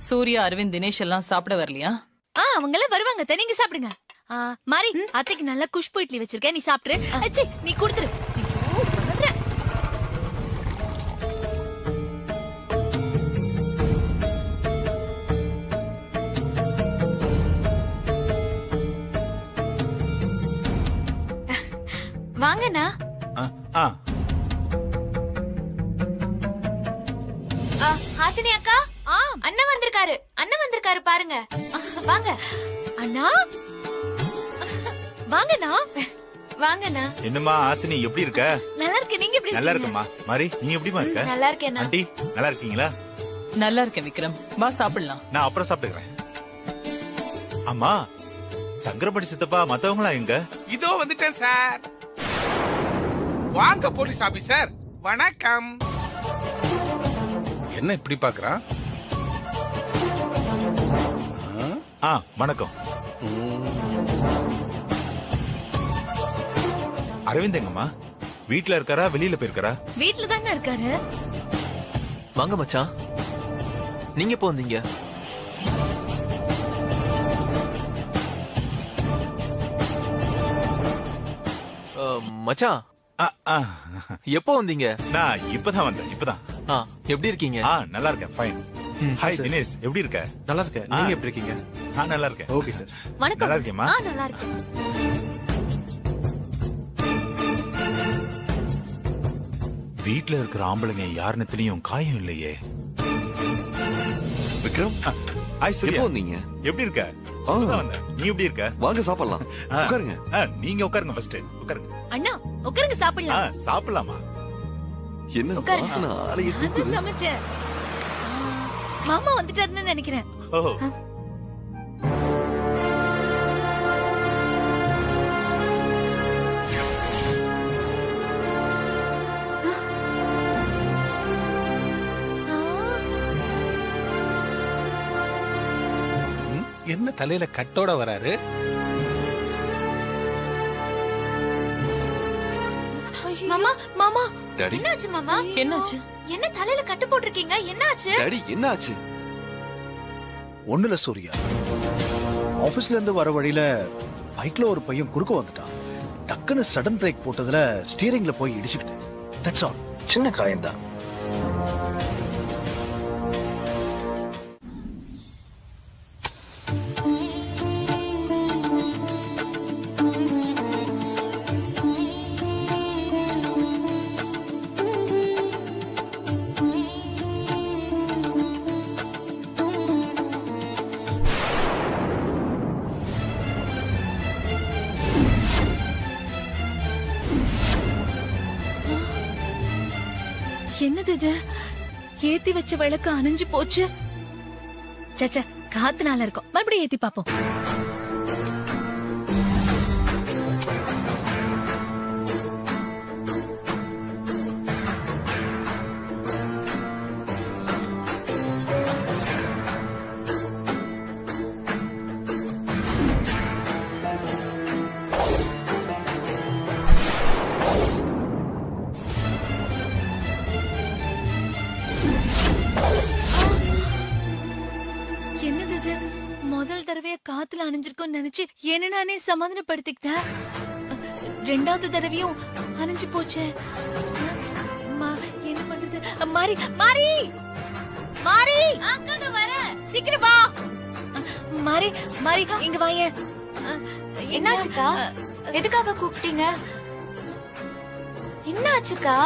சூர்யா, அரவிந்த், தினேஷ் எல்லாம் சாப்பிட வரலையா? அவங்க எல்லாம் வருவாங்க. நீங்க சாப்பிடுங்க. மாரி, அத்தைக்கு நல்லா குஷ்பு இட்லி வச்சிருக்கேன், நீ சாப்பிடு. அச்சே, நீ கொடுத்துரு. ஐயோ, வளர்ற. வாங்கண்ணா. ஹாசினி அக்கா, அண்ணன் வந்திருக்காரு பாருங்க. வாங்க அண்ணா. வாங்கண்ணா. வாங்கண்ணா. என்னம்மா ஹாசினி, எப்படி இருக்க? நல்லா இருக்கு. நீங்க எப்படி? நல்லா இருக்கம்மா. மாரி, நீ எப்படிமா இருக்க? நல்லா இருக்கேன். ஆண்டி, நல்லா இருக்கீங்களா? நல்லா இருக்கேன் விக்ரம். வா சாப்பிடலாம். நான் அப்புறம் சாப்பிட்டுக்கிறேன். அம்மா, சங்கரபடி சித்தப்பா மத்தவங்களா எங்க? இதோ வந்துட்டேன் சார். வாங்க போலீஸ் ஆபீசர். வணக்கம். என்ன இப்படி பாக்குறான்? வணக்கம். அரவிந்த் எங்கம்மா? வீட்ல இருக்காரா, வெளியில போயிருக்காரா? வீட்ல தானே இருக்காரு. வாங்க மச்சான், நீங்க எப்போ வந்தீங்க? மச்சான், எப்போ வந்தீங்க? நான் இப்பதான் வந்தேன். இப்பதான். எப்படி இருக்கீங்க? நல்லா இருக்கேன். ஃபைன். ஹாய் தினேஷ், எப்படி இருக்க? நல்லா இருக்கேன். நீங்க எப்படி இருக்கீங்க? நல்லா இருக்கேன். Okay sir. வணக்கம். நல்லா இருக்கேம்மா. நல்லா இருக்கேன். வீட்ல இருக்கிற ஆம்பளைங்க யாருனத்திலயும் காயம் இல்லையே. விக்ரம், ஹாய் சூர்யா. எப்போ வந்தீங்க? எப்படி இருக்க? வந்தேன். நீ எப்படி இருக்க? வாங்க சாப்பிடலாம். உட்காருங்க. நீங்க உட்காருங்க. ஃபர்ஸ்ட் உட்காருங்க. அண்ணா, உட்காருங்க, சாப்பிடலாம். சாப்பிடலாமா? என்ன வாசனை ஆளைய தூக்குது. சமைச்சேன். மாமா வந்துட்டாருன்னு நினைக்கிறேன். ஓ. என்ன தலையில கட்டோட வராரு? மாமா, மாமா, டாடி, என்னாச்சு மாமா? என்னாச்சு? என்ன தலையில கட்டு போட்டிருக்கீங்க? என்னாச்சு? டாடி, என்னாச்சு? ஒண்ணுல சூர்யா, ஆபீஸ்ல இருந்து வர வழியில பைக்ல ஒரு பையன் குறுக்க வந்துட்டான். டக்குன்னு சடன் பிரேக் போட்டதுல ஸ்டீரிங்ல போய் இடிச்சுக்கிட்டேன். That's all. சின்ன காயம்தான். என்னது இது? ஏத்தி வச்ச விளக்கு அணைஞ்சு போச்சு. சச்ச, காத்துனால இருக்கும். மறுபடியும் ஏத்தி பாப்போம். முதல் தடவையா காத்துல அணைஞ்சிருக்கும் நினைச்சு என்ன நானே சமாதானப்படுத்திக்கிட்டேன். ரெண்டாவது தடவையும் அணைஞ்சு போச்சு. என்ன பண்றது? மாரி, மாரி, மாரி, அங்க வர, சீக்கிரம் வா. மாரி, மாரி, இங்க வாயே. என்னாச்சுக்கா? எதுக்காக கூப்பிட்டீங்க? என்னாச்சுக்கா?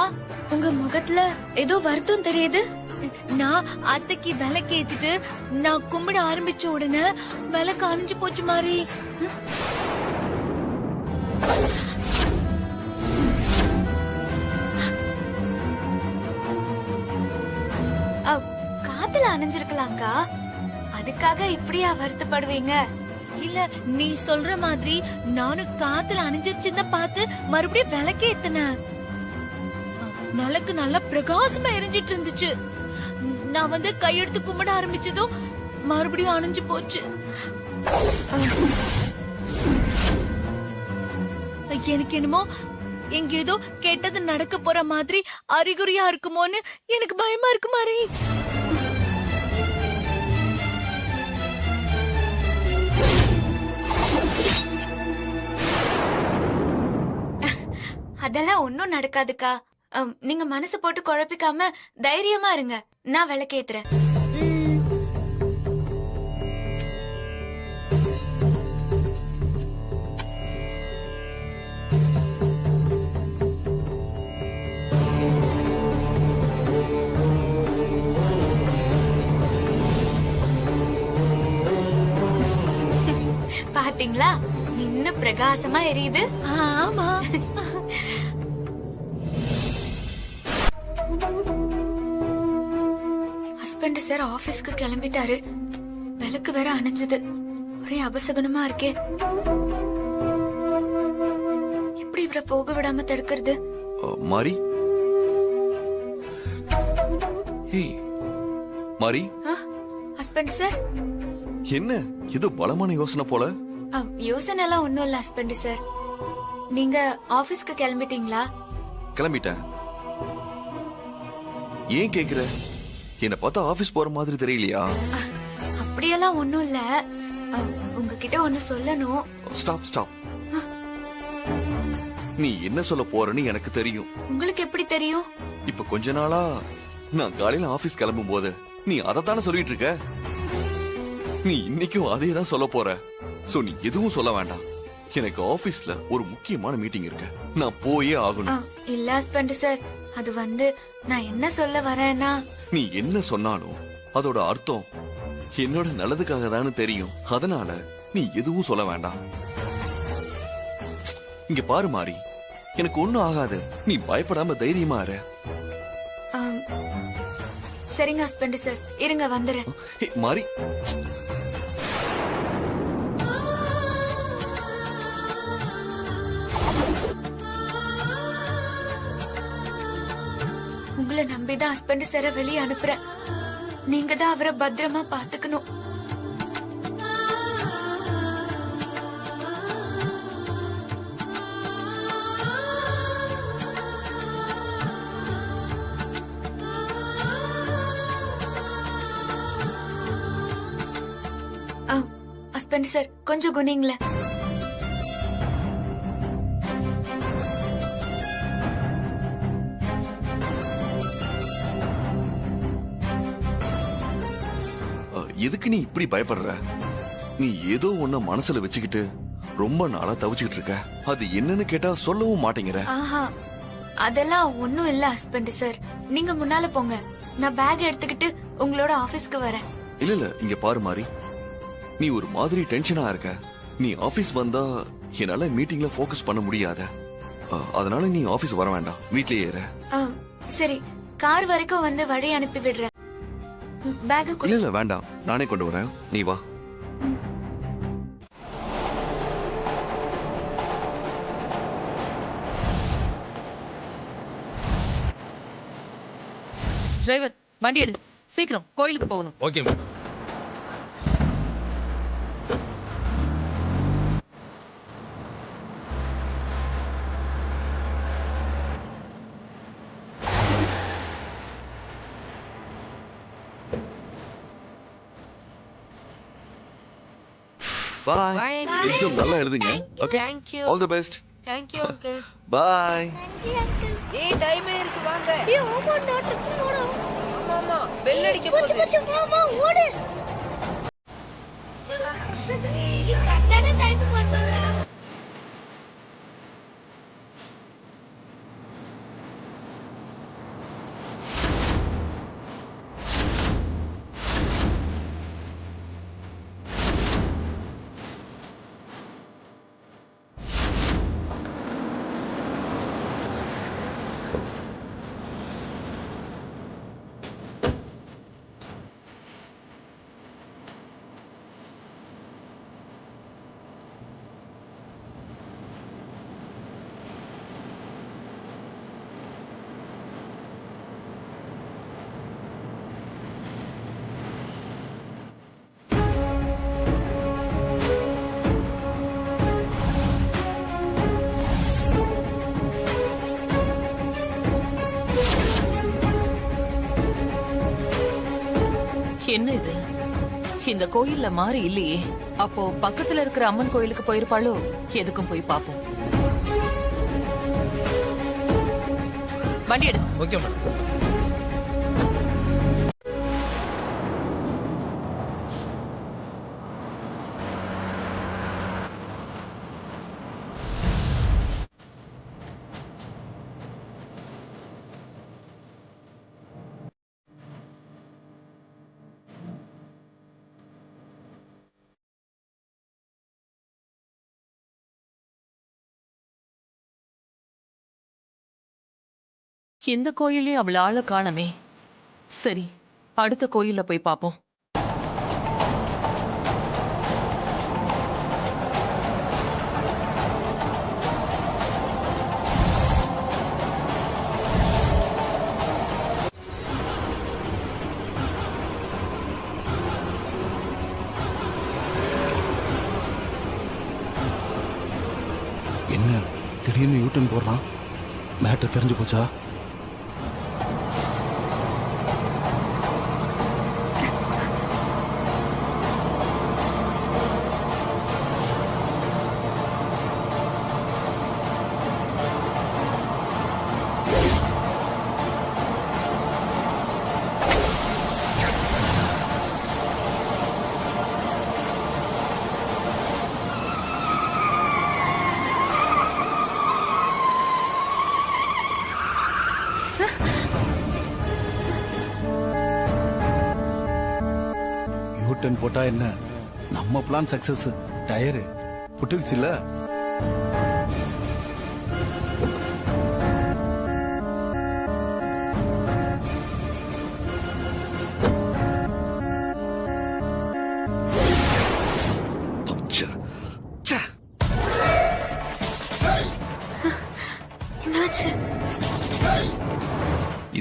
உங்க முகத்துல ஏதோ வருத்தம் தெரியுது. நான் அத்தைக்கு விளக்கு ஏத்திட்டு நான் கும்பிட ஆரம்பிச்ச உடனே விளக்கு அணைஞ்சு போச்சு மாரி. காத்துல அணைஞ்சிருக்கலாம்க்கா. அதுக்காக இப்படியா வருத்தப்படுவீங்க? இல்ல, நீ சொல்ற மாதிரி நானும் காத்துல அணைஞ்சிருச்சுன்னு பார்த்து மறுபடியும் விளக்கு ஏத்தினேன். விளக்கு நல்லா பிரகாசமா எரிஞ்சிட்டு இருந்துச்சு. நான் வந்து கையெடுத்து கும்பிட ஆரம்பிச்சதும் மறுபடியும் அணைஞ்சு போச்சு. எனக்கு என்னமோ எங்க ஏதோ கெட்டது நடக்க போற மாதிரி அறிகுறியா இருக்குமோன்னு எனக்கு பயமா இருக்கு மாரி. அதெல்லாம் ஒன்னும் நடக்காதுக்கா. நீங்க மனசு போட்டு குழப்பிக்காம தைரியமா இருங்க. நான் விளக்கேத்துறேன். பாத்தீங்களா, இன்னும் பிரகாசமா எரியுது. ஆமா. ஹஸ்பண்ட் சார் ஆபீஸ்க்கு கிளம்பிட்டாரு. விளக்கு வேற அணைஞ்சது. ஒரே அபசகுனமா இருக்கே. எப்படி இவரை போக விடாம தடுக்கிறது? மாரி மாரி, ஹஸ்பண்ட் சார், என்ன இது பலமான யோசனை போல? யோசனை எல்லாம் ஒண்ணும் இல்ல ஹஸ்பண்ட் சார். நீங்க ஆபீஸ்க்கு கிளம்பிட்டீங்களா? கிளம்பிட்டேன். ஏன் கேக்குற? என்ன பார்த்தா ஆபீஸ் போற மாதிரி தெரியலையா? அப்படியெல்லாம் ஒண்ணும் இல்ல. உங்ககிட்ட ஒண்ணு சொல்லணும். Stop stop. நீ என்ன சொல்ல போறன்னு எனக்கு தெரியும். உங்களுக்கு எப்படி தெரியும்? இப்ப கொஞ்ச நாளா நான் காலையில ஆபீஸ் கிளம்பும் போது நீ அதத்தானே சொல்லிட்டு இருக்க. நீ இன்னைக்கும் அதே தான் சொல்ல போற. சோ நீ எதுவும் சொல்ல வேண்டாம். எனக்கு ஆபீஸ்ல ஒரு முக்கியமான மீட்டிங் இருக்கு. நான் போயே ஆகணும். இல்ல ஹஸ்பண்ட் சார், அது வந்து நான் என்ன சொல்ல வரேன்னா, நீ என்ன சொன்னாலும் அதோட அர்த்தம் என்னோட நல்லதுக்காக தானே தெரியும். அதனால நீ எதுவும் சொல்ல வேண்டாம். இங்க பாரு மாரி, எனக்கு ஒண்ணும் ஆகாது. நீ பயப்படாம தைரியமா இரு. சரிங்க ஹஸ்பண்ட் சார், இருங்க வந்துடுறேன். மாரி, உங்களை நம்பிதான் ஹஸ்பண்ட் சார வெளியே அனுப்புறேன். நீங்க தான் அவரை பத்திரமா பாத்துக்கணும். ஹஸ்பண்ட் சார், கொஞ்சம் குனிங்கள. எதுக்கு நீ இப்படி பயப்படுற? நீ ஏதோ ஒன்ன மனசுல வச்சுக்கிட்டு ரொம்ப நாளா தவிச்சுக்கிட்டு இருக்க. அது என்னன்னு கேட்டா சொல்லவும் மாட்டேங்கிற. ஆஹா, அதெல்லாம் ஒண்ணும் இல்ல ஹஸ்பண்ட் சார். நீங்க முன்னால போங்க, நான் பேக் எடுத்துக்கிட்டு உங்களோட ஆபீஸ்க்கு வரேன். இல்ல இல்ல, இங்க பாரு மாரி, நீ ஒரு மாதிரி டென்ஷனா இருக்க. நீ ஆபீஸ் வந்தா என்னால மீட்டிங்ல போக்கஸ் பண்ண முடியாத. அதனால நீ ஆபீஸ் வர வேண்டாம், வீட்லயே இரு. சரி, கார் வரைக்கும் வந்து வழி அனுப்பி விடுறேன். பேக் இல்ல இல்ல வேண்டாம், நானே கொண்டு வரேன், நீ வா. டிரைவர், வண்டி எடு, சீக்கிரம் கோயிலுக்கு போகணும். ஓகே. Bye. எக்ஸாம் நல்லா எழுதுங்க. Okay. Thank you. All the best. Thank you uncle. Bye. ஏய் டைம் ஆயிருச்சு, வாங்க. ஆமாடா, டக்குனு ஓடு. ஆமா, பெல் அடிக்க போகுது. ஆமா, ஓடு. கரெக்ட்டான டைம் பண்ணு. என்ன இது? இந்த கோயில்ல மாறி இல்லையே. அப்போ பக்கத்துல இருக்கிற அம்மன் கோயிலுக்கு போயிருப்பாளோ? எதுக்கும் போய் பாப்போம். வண்டி எடு. Okay madam. இந்த கோயிலே அவள ஆள காணமே. சரி, அடுத்த கோயில்ல போய் பாப்போம். என்ன திடீர்னு யூட்டன் போடுறான்? மேட்டர் தெரிஞ்சு போச்சா? யூட்டன் போட்டா என்ன, நம்ம பிளான் சக்சஸ். டயரு புட்டுக்குச்சு இல்ல?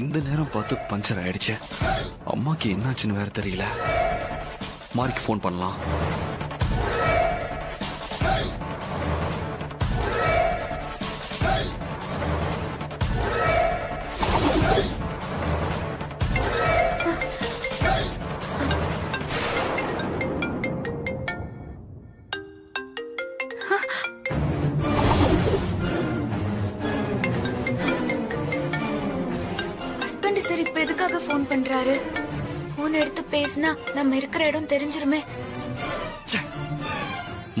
இந்த நேரம் பார்த்து பஞ்சர் ஆயிடுச்சு. அம்மாக்கு என்னாச்சுன்னு வேற தெரியல. மாரிக்கு ஃபோன் பண்ணலாம். ஹஸ்பண்ட் சார் இப்ப எதுக்காக ஃபோன் பண்றாரு? போன் எடுத்து பேசினா நம்ம இருக்கிற இடம் தெரிஞ்சிருமே.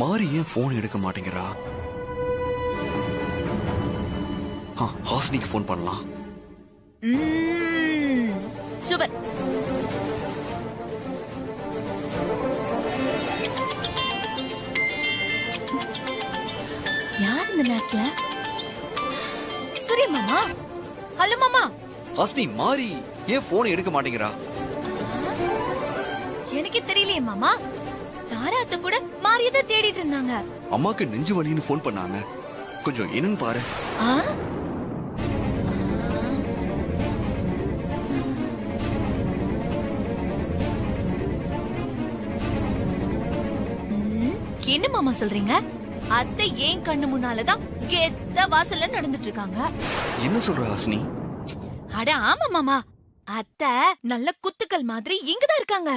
மாரி ஏன் போன் எடுக்க மாட்டேங்கிறா? ஹாசினிக்கு ஃபோன் பண்ணலாம். சூப்பர். யார் இந்த நேரத்துல? சூரிய மாமா. ஹலோ மாமா. ஹாசினி, மாரி ஏன் போன் எடுக்க மாட்டேங்கிறா? எனக்கே தெரியலையே மாமா. தாராத்த கூட மாரியதை தேடிட்டு இருந்தாங்க. அம்மாக்கு நெஞ்சு வலின்னு ஃபோன் பண்ணாங்க. கொஞ்சம் என்னன்னு பாரு. என்ன மாமா சொல்றீங்க? அத்தை ஏன் கண்ணு முன்னாலதான் கெத்த வாசல்ல நடந்துட்டு இருக்காங்க. என்ன சொல்ற ஹாசினி? அட ஆமா மாமா, அத்தை நல்ல குத்துக்கள் மாதிரி இங்கதான் இருக்காங்க.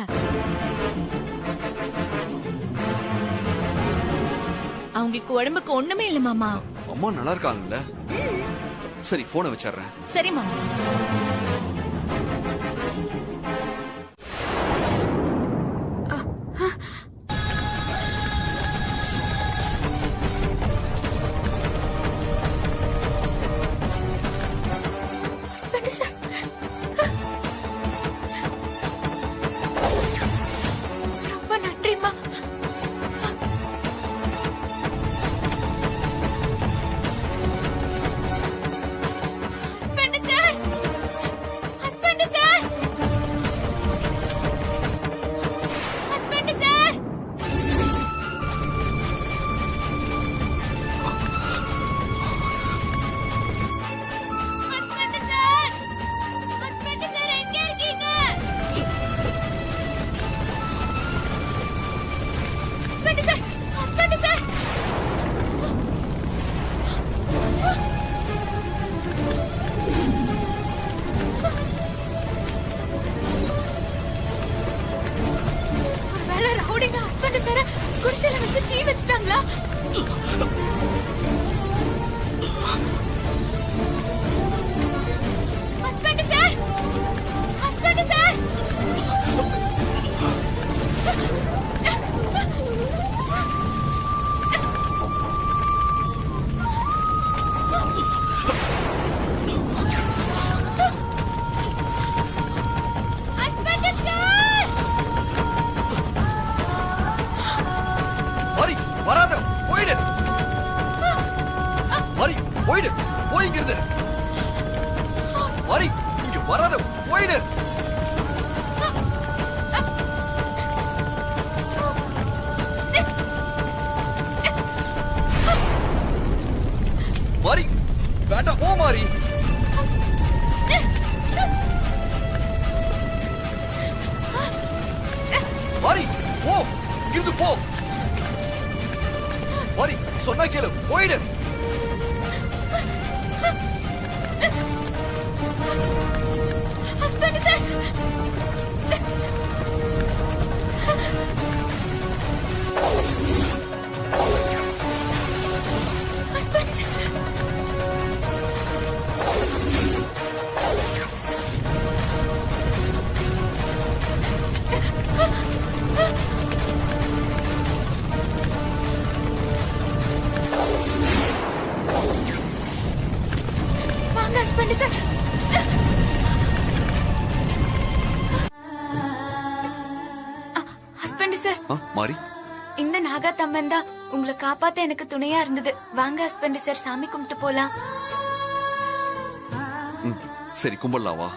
அவங்களுக்கு உடம்புக்கு ஒண்ணுமே இல்ல மாமா. அம்மா நல்லா இருக்காங்கல்ல? சரி, போனை வச்சிடுறேன். சரி மாமா. ரொம்ப நன்றிமா. போய்ங்கிறது மாறி இங்க வராத போயிடு மாறி வேண்டாம் போ மாறி மாறி போ இருந்து போ மாறி சொன்னா கேளு போயிடு ஹஸ்பண்ட் சார் ஹஸ்பண்ட் வாங்க ஹஸ்பண்ட் சார் ஹஸ்பண்ட் சார் மாறி இந்த நாகா தம்மன் தான் உங்களை காப்பாத்த எனக்கு துணையா இருந்தது. வாங்க ஹஸ்பண்ட் சார், சாமி கும்பிட்டு போலாம். சரி கும்பிடலாம் வா.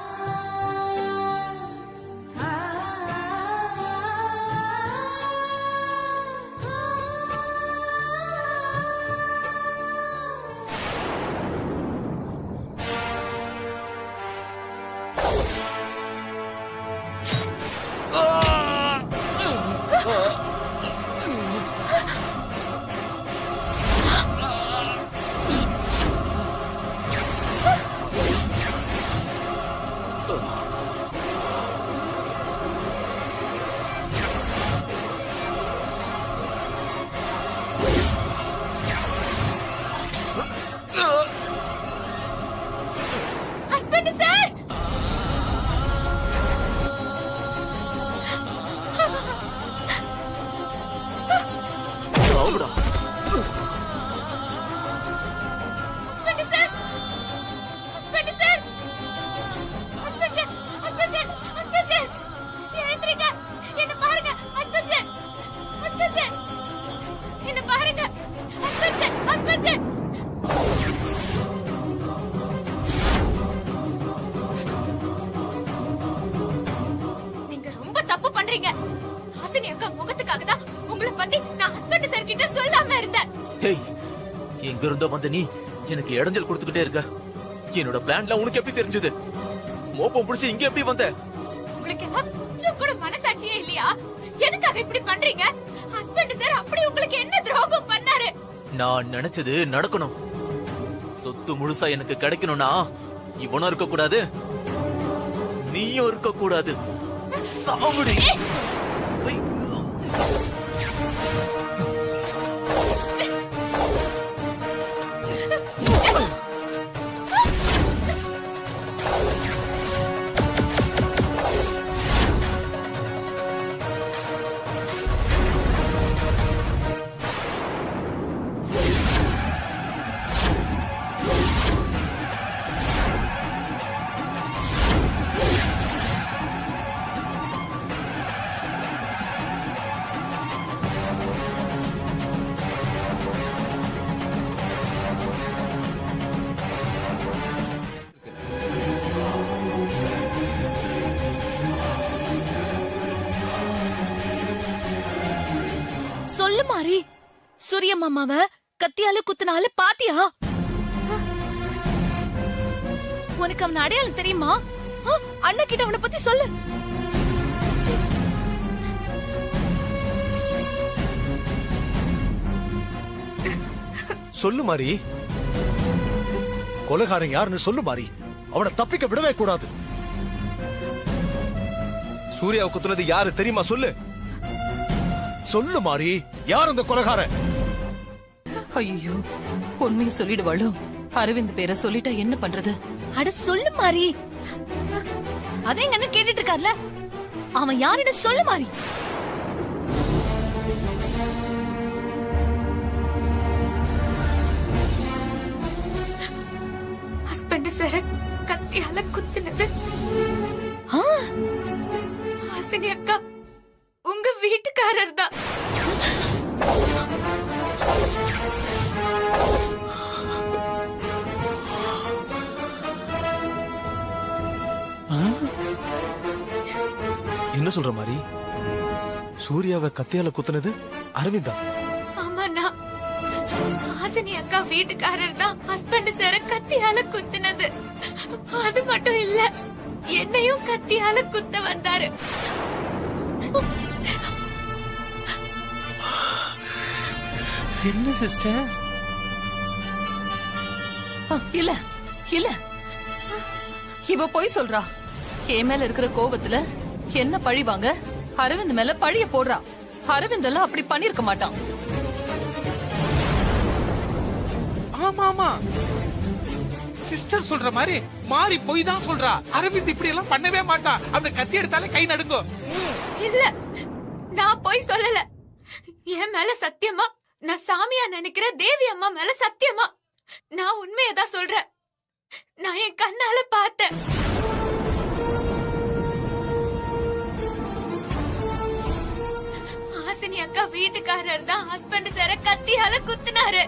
ஹஸ்பண்ட் சார், நீங்க ரொம்ப தப்பு பண்றீங்க. ஹாசினி அக்கா முகத்துக்காக தான் உங்களை பத்தி நான் ஹஸ்பண்ட் சார் கிட்ட சொல்லாம இருந்தேன். டேய், எங்க இருந்தோ வந்த நீ எனக்கு இடைஞ்சல் கொடுத்துக்கிட்டே இருக்க. என்னோட பிளான்ல உனக்கு எப்படி தெரிஞ்சது? மோப்பம் புடிச்சு இங்க எப்படி வந்த? உங்களுக்கு எல்லாம் கொஞ்சம் கூட மனசாட்சியே இல்லையா? எதுக்காக இப்படி பண்றீங்க? ஹஸ்பண்ட் சார் அப்படி உங்களுக்கு என்ன துரோகம் பண்ணாரு? நான் நினைச்சது நடக்கணும். சொத்து முழுசா எனக்கு கிடைக்கணும்னா இவனும் இருக்க கூடாது, நீயும் இருக்க கூடாது. சாவுடி. சொல்லு மாறி, சூரிய மாமாவ கத்தியால குத்துனால பாத்தியா? உனக்கு அவன் அடையாளம் தெரியுமா? அண்ணன் கிட்ட அவனை பத்தி சொல்லு. சொல்லு மாறி, கொலைகாரன் யாருன்னு சொல்லு மாறி. அவனை தப்பிக்க விடவே கூடாது. சூர்யாவை குத்துனது யாரு தெரியுமா? சொல்லு சொல்லு மாறி, யார் அந்த கொலைகாரன்? ஐயோ, உண்மையை சொல்லிடுவாளோ? அரவிந்த் பேரை சொல்லிட்டா என்ன பண்றது? அட சொல்லு மாறி, அதை எங்க அண்ணன் கேட்டுட்டு இருக்கார்ல, அவன் யாருன்னு சொல்லு மாறி. ஹஸ்பண்ட் சார் கத்தியால குத்துனது ஹாசினி அக்கா உங்க வீட்டுக்காரர் தான். என்ன சொல்ற மாதிரி? சூர்யாவை கத்தியால குத்துனது அரவிந்தா? ஆமாண்ணா, ஹாசினி அக்கா வீட்டுக்காரர் தான் ஹஸ்பண்ட் சார கத்தியால குத்துனது. அது மட்டும் இல்ல, என்னையும் கத்தியால குத்த வந்தாரு. என்ன சிஸ்டர்? இல்ல இல்ல, இவ போய் சொல்றா. என் மேல இருக்கிற கோபத்துல என்ன பழி வாங்க அரவிந்த் மேல பழிய போடுறா. அரவிந்த் எல்லாம் அப்படி பண்ணிருக்க மாட்டான். ஆமா ஆமா, சிஸ்டர் சொல்ற மாதிரி மாறி போய் தான் சொல்றா. அரவிந்த் இப்படி எல்லாம் பண்ணவே மாட்டான். அந்த கத்தி எடுத்தாலே கை நடுங்கும். இல்ல, நான் போய் சொல்லல. என் மேல சத்தியமா, நான் சாமியா நினைக்கிற தேவி அம்மா மேல சத்தியமா நான் உண்மையதான் சொல்றேன். நான் என் கண்ணால பார்த்தேன். ஹாசினி அக்கா வீட்டுக்காரர் தான் ஹஸ்பண்ட் சார கத்தியால குத்துனாரு.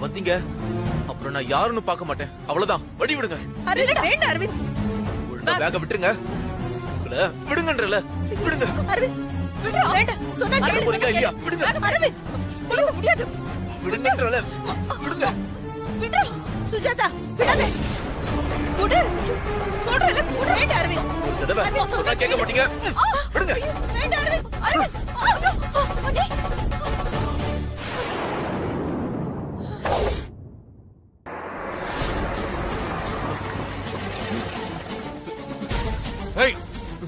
வந்தீங்க, அப்புறம் நான் யாருன்னு பார்க்க மாட்டேன். அவ்வளவுதான், வழி விடுங்க. ஒழுங்கா பேக்க விட்டுருங்க. விடுங்கன்றல, விடுங்க. போறீங்க இல்லையா? விடுங்க. விடுங்கன்றல, விடுங்க. சுஜாதா, விடாதே. விடு. சொல்றல, விடு அரவிந்த். தடவை சொன்னா கேட்க மாட்டீங்க. விடுங்க. வேண்டாம் அரவிந்த். அரவிந்த். ஏய்,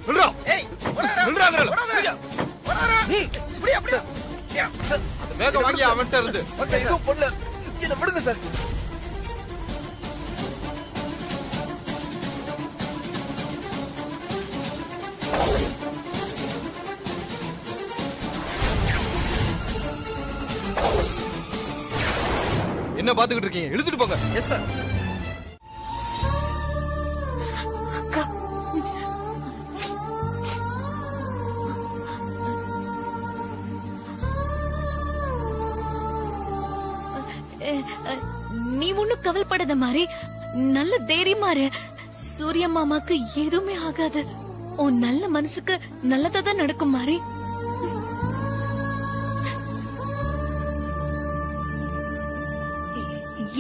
நில்றா. ஏய், நில்றாங்கறல. வேக வாங்கி அவன்கிட்ட இருந்து. எதுவும் பண்ணல. என்ன விடுங்க சார். என்ன பாத்துக்கிட்டு இருக்கீங்க? இழுத்துட்டு போங்க. Yes sir. அக்கா, நீ ஒண்ணும் கவலைப்படாத மாதிரி, நல்ல தைரியமா இரு. சூர்யா மாமாக்கு எதுவுமே ஆகாது. உன் நல்ல மனசுக்கு நல்லதா தான் நடக்கும் மாதிரி.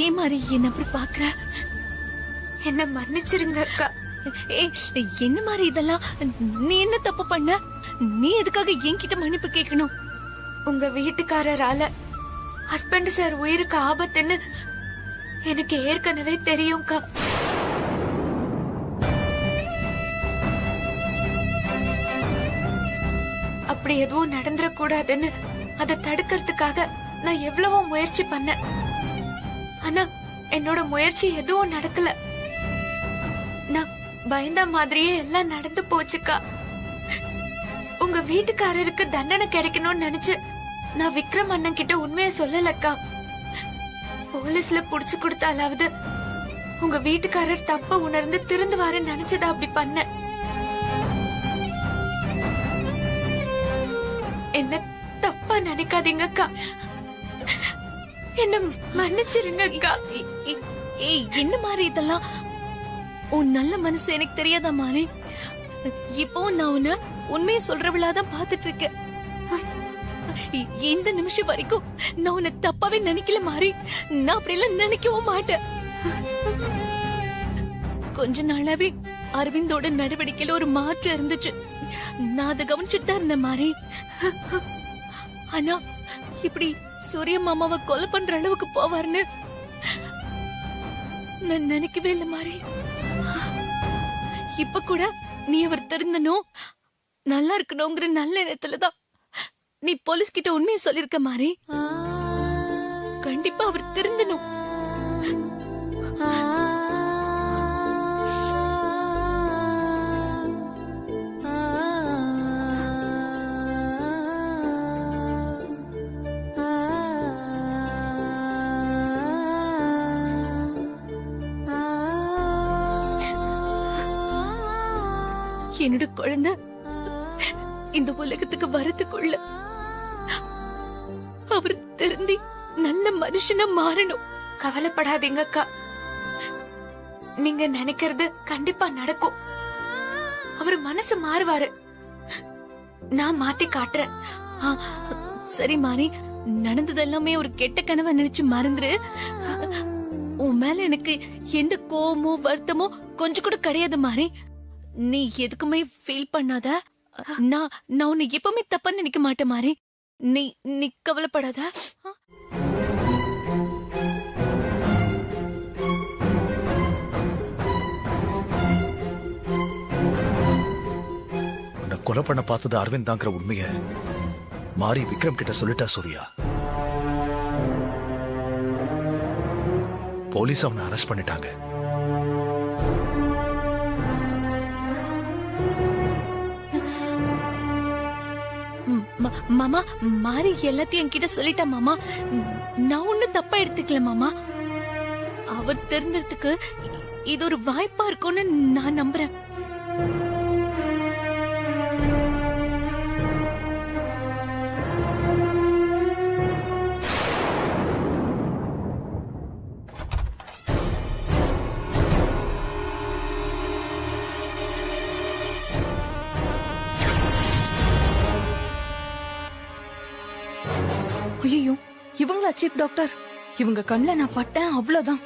ஏன் மாதிரி என்ன அப்படி பாக்குற? என்ன மன்னிச்சிருங்க அக்கா. என்ன மாதிரி இதெல்லாம்? நீ என்ன தப்பு பண்ண? நீ எதுக்காக என்கிட்ட மன்னிப்பு கேட்கணும்? உங்க வீட்டுக்காரரால ஹஸ்பண்ட் சார் உயிருக்கு ஆபத்துன்னு எனக்கு ஏற்கனவே தெரியும்க்கா. அப்படி எதுவும் நடந்துடக்கூடாதுன்னு அதை தடுக்கிறதுக்காக நான் எவ்வளவோ முயற்சி பண்ணேன். ஆனா என்னோட முயற்சி எதுவும் நடக்கல. நான் பயந்த மாதிரியே எல்லாம் நடந்து போச்சுக்கா. உங்க வீட்டுக்காரருக்கு தண்டனை கிடைக்கணும்னு நினைச்சு நான் விக்ரம் அண்ணன் கிட்ட உண்மையை சொல்லலக்கா. போலீஸ்ல புடிச்சு கொடுத்தாலாவது உங்க வீட்டுக்காரர் தப்ப உணர்ந்து திருந்துவாருன்னு நினைச்சதா அப்படி பண்ண. என்ன தப்பா நினைக்காதீங்கக்கா. என்ன மன்னிச்சிருங்கக்கா. என்ன மாதிரி இதெல்லாம்? உன் நல்ல மனசு எனக்கு தெரியாதா மாலி? இப்போ நான் உன்ன உண்மையை சொல்றவளாதான் பாத்துட்டு இருக்கேன். இந்த நிமிஷம் வரைக்கும் நான் உன்னை தப்பாவே நினைக்கல மாறி. நான் அப்படி எல்லாம் நினைக்கவும் மாட்டேன். கொஞ்ச நாளாவே அரவிந்தோட நடவடிக்கையில ஒரு மாற்றம் இருந்துச்சு. நான் அதை கவனிச்சுட்டு தான் இருந்தேன் மாறி. ஆனா இப்படி சூரிய மாமாவை கொலை பண்ற அளவுக்கு போவார்னு நான் நினைக்கவே இல்லை மாறி. இப்ப கூட நீ அவர் திருந்தணும், நல்லா இருக்கணுங்கிற நல்ல எண்ணத்துலதான் நீ போலீஸ் கிட்ட உண்மையை சொல்லிருக்க மாறி. கண்டிப்பா அவர் திருந்தணும். என்னோட குழந்தை இந்த உலகத்துக்கு வரதுக்குள்ள அவர் திருந்தி நல்ல மனுஷனா மாறணும். கவலைப்படாதீங்க அக்கா, நீங்க நினைக்கிறது கண்டிப்பா நடக்கும். அவர் மனசு மாறுவாரு, நான் மாத்தி காட்டுறேன். சரி மாறி, நடந்தது எல்லாமே ஒரு கெட்ட கனவை நினைச்சு மறந்துரு. உன் மேல எனக்கு எந்த கோவமோ வருத்தமோ கொஞ்சம் கூட கிடையாது மாறி. நீ எதுக்குமே ஃபீல் பண்ணாத. நான் உன்னை எப்பவுமே தப்பா நினைக்க மாட்டேன் மாறி. நீ கவலைப்படாத. உன்னை கொலை பண்ண பார்த்தது அரவிந்த் தாங்கிற உண்மைய மாறி விக்ரம் கிட்ட சொல்லிட்டா சூர்யா. போலீஸ் அவனை அரெஸ்ட் பண்ணிட்டாங்க. மாமா, மாறி எல்லாத்தையும் என்கிட்ட சொல்லிட்டா மாமா. நான் ஒன்னும் தப்பா எடுத்துக்கல மாமா. அவர் தெரிஞ்சதுக்கு இது ஒரு வாய்ப்பா இருக்கும்னு நான் நம்புறேன். ஐயோ, இவங்களா சீஃப் டாக்டர்? இவங்க கண்ணுல நான் பட்டேன், அவ்வளவுதான்.